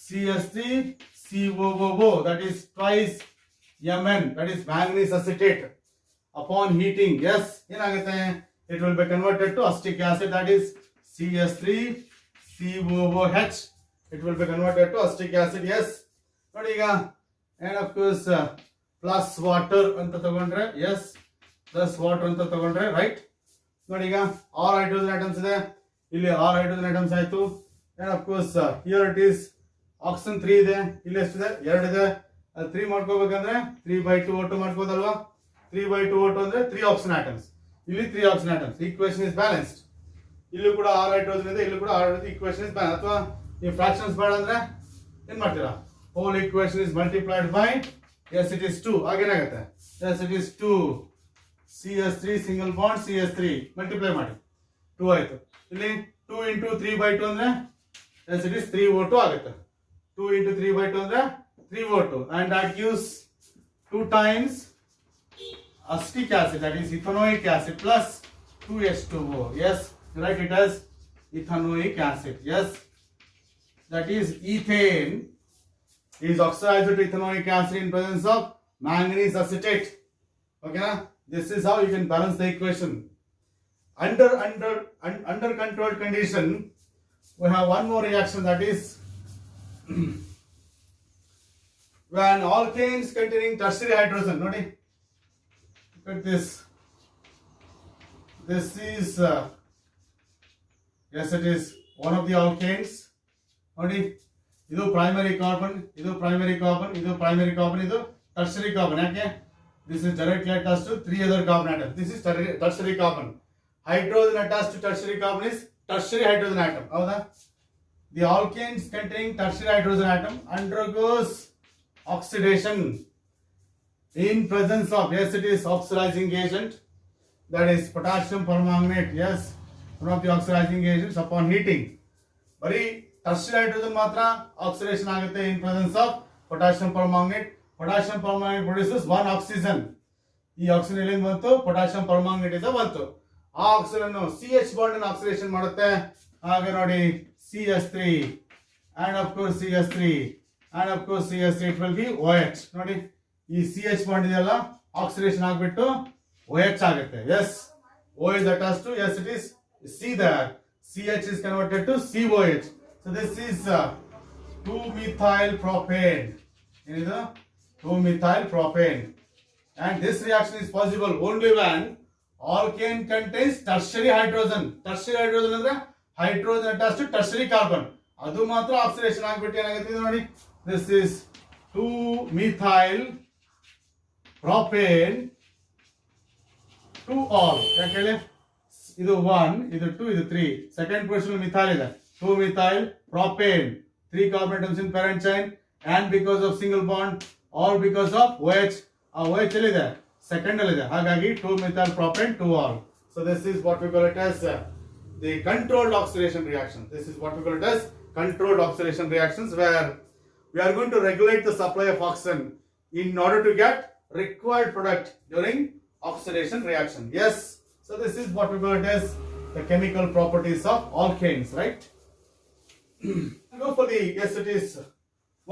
CH3COO, that is twice Mn, that is manganese acetate. Upon heating, yes, ಏನಾಗುತ್ತೆ, it will be converted to acetic acid, that is CH3COOH, it will be converted to acetic acid, yes. ನೋಡಿ ಈಗ, and of course plus water ಅಂತ ತಗೊಂಡ್ರೆ, yes, plus water ಅಂತ ತಗೊಂಡ್ರೆ, right. ನೋಡಿ ಈಗ 6 hydrogen atoms ಇದೆ, ಇಲ್ಲಿ 6 hydrogen atoms ಆಯ್ತು, and of course here it is oxygen 3 ಇದೆ, ಇಲ್ಲಿ ಎಷ್ಟಿದೆ, 2 ಇದೆ, 3 ಮಾಡ್ಕೋಬೇಕಂದ್ರೆ 3/2 O2 ಮಾಡ್ಕೋದಲ್ವಾ, 3/2 O2 ಅಂದ್ರೆ 3 oxygen atoms, ಇಲ್ಲಿ 3 oxygen atoms, equation is balanced. ಇಲ್ಲೂ ಕೂಡ 6 hydrogen ಇದೆ, ಇಲ್ಲೂ ಕೂಡ 6 equation is balanced. ಅಥವಾ ಈ fractions ಬೇಡ ಅಂದ್ರೆ ಏನ್ ಮಾಡ್ತೀರಾ, whole equation is multiplied by, yes, it is 2, ಆಗೇನಾಗುತ್ತೆ, yes, it is 2 CH3 single bond CH3 multiply ಮಾಡಿ 2 ಆಯ್ತು. ಇಲ್ಲಿ 2 into 3/2 ಅಂದ್ರೆ, yes, it is 3 O2 ಆಗುತ್ತೆ, 2 into 3/2 ಅಂದ್ರೆ 3 O2, and that gives 2 times acetic acid, that is ethanoic acid, plus 2H2O, yes, write it as ethanoic acid, yes, that is ethane is oxidized to ethanoic acid in presence of manganese acetate. Okay na? This is how you can balance the equation. Under controlled condition, we have one more reaction, that is when alkanes containing tertiary hydrogen, nodi, look at this, this is yes, it is one of the alkanes, nodi, idu primary carbon, idu primary carbon, idu primary carbon, idu tertiary carbon, yake this is directly attached to 3 other carbon atoms, this is tertiary carbon. Hydrogen attached to tertiary carbon is tertiary hydrogen atom, ಹೌದಾ? the alkanes containing tertiary hydrogen atom undergoes oxidation in presence of, yes, it is oxidizing agent, that is potassium permanganate, yes, one of the oxidizing agents upon heating. ಬರೀ tertiary hydrogen ಮಾತ್ರ oxidation ಆಗುತ್ತೆ ಇನ್ presence of potassium permanganate. Potassium permanganate produces one oxygen. ಈ oxygen ಎಲ್ಲಿಂದ ಬಂತು? Potassium permanganate ಇಂದ ಬಂತು. ಆ oxygen CH bond ಅನ್ನು ಆಕ್ಸಿಡೇಷನ್ ಮಾಡುತ್ತೆ. ಹಾಗೆ ನೋಡಿ CH3 and of course CH3 and of course CH3, it will be OH. ನೋಡಿ ಈ CH ಬಾಂಡ್ ಇದೆಲ್ಲ ಆಕ್ಸಿಡೇಷನ್ ಆಗಿಬಿಟ್ಟು OH ಆಗುತ್ತೆ. Yes, OH attached to, yes, it is, see there, CH is converted to COH. So this is 2-methyl propane. It is 2-methyl propane. And this reaction is possible only when alkane contains tertiary hydrogen. Tertiary hydrogen ಅಂದ್ರೆ hydrogen attached to tertiary carbon. ಅದು ಮಾತ್ರ oxidation ಆಗಿಬಿಟ್ಟು ಏನಾಗುತ್ತೆ ನೋಡಿ. This is 2-methyl propane to all. ಯಾಕೆ ಹೇಳಿ? ಇದು 1, ಇದು 2, ಇದು 3. ಸೆಕೆಂಡ್ ಪೊಸಿಷನ್ ಮಿಥೈಲ್ ಇದೆ. 2-methyl propane. 3 carbon atoms in parent chain, and because of single bond or because of OH. ಆ OH ಎಲ್ಲಿದೆ? ಸೆಕೆಂಡ್ ಅಲ್ಲಿ ಇದೆ. ಹಾಗಾಗಿ 2-methyl propane to all. So this is what we call it as the controlled oxidation reaction. This is what we call it as controlled oxidation reactions, where we are going to regulate the supply of oxygen in order to get required product during oxidation reaction. Yes. So this is what we call it as the chemical properties of alkanes, right? Go for the, yes, it is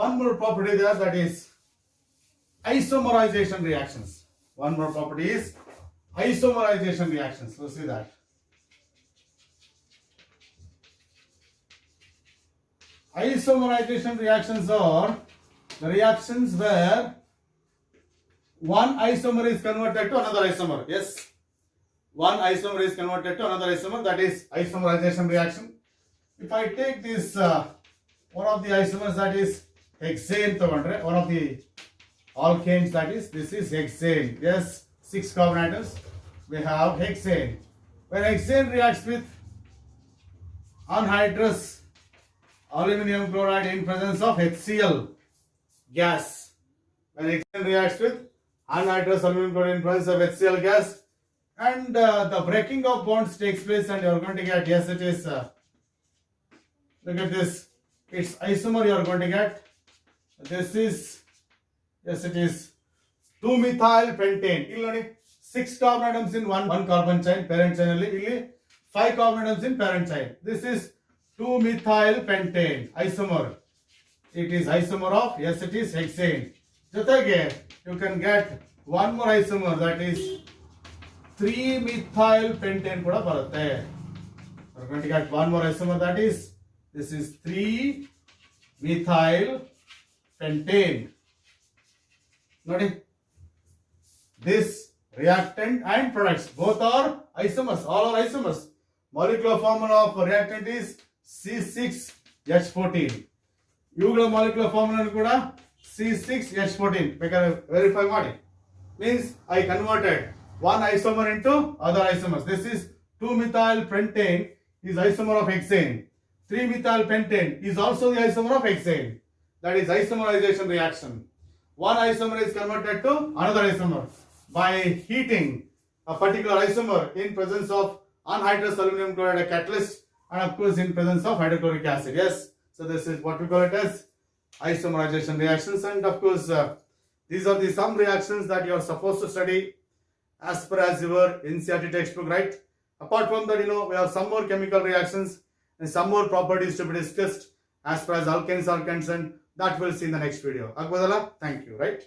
one more property there, that is isomerization reactions. One more property is isomerization reactions. We'll see that. Isomerization reactions are the reactions where one isomer is converted to another isomer. Yes, one isomer is converted to another isomer, that is isomerization reaction. If I take this one of the isomers, that is hexane, one of the alkanes, that is, this is hexane. Yes, 6 carbon atoms, we have hexane. When hexane reacts with anhydrous aluminum chloride in presence of HCl gas, when hexane reacts with anhydrous aluminum chloride in presence of HCl gas, and the breaking of bonds takes place, and you are going to get, yes, it is, look at this, it's isomer you are going to get. This is, yes, it is 2-methyl pentane. ಇಲ್ಲಿ ನೋಡಿ 6 carbon atoms in one carbon chain, parent chain ಅಲ್ಲಿ, ಇಲ್ಲಿ 5 carbon atoms in parent chain. This is 2-methyl pentane isomer. It is isomer of, yes, it is hexane. ಜೊತೆಗೆ you can get one more isomer, that is 3-methyl pentane ಕೂಡ ಬರುತ್ತೆ. We are going to get one more isomer, that is, this is 3-methyl pentane. ನೋಡಿ, this reactant and products both are isomers, all are isomers. Molecular formula of reactant is C6H14. ಇವುಗಳ molecular formula ಕೂಡ C6H14. ಬೇಕಾದ್ರೆ verify ಮಾಡಿ. Means I converted one isomer into other isomers. This is 2-methyl pentane is isomer of hexane. 3-methyl pentane is also the isomer of hexane. That is isomerization reaction. One isomer is converted to another isomer by heating a particular isomer in presence of anhydrous aluminum chloride, a catalyst, and of course in presence of hydrochloric acid. Yes, so this is what we call it as isomerization reactions, and of course these are the some reactions that you are supposed to study as per as your NCERT textbook, right? Apart from that, we have some more chemical reactions and some more properties to be discussed as far as alkanes are concerned. That we'll see in the next video. Agwadala, thank you, right?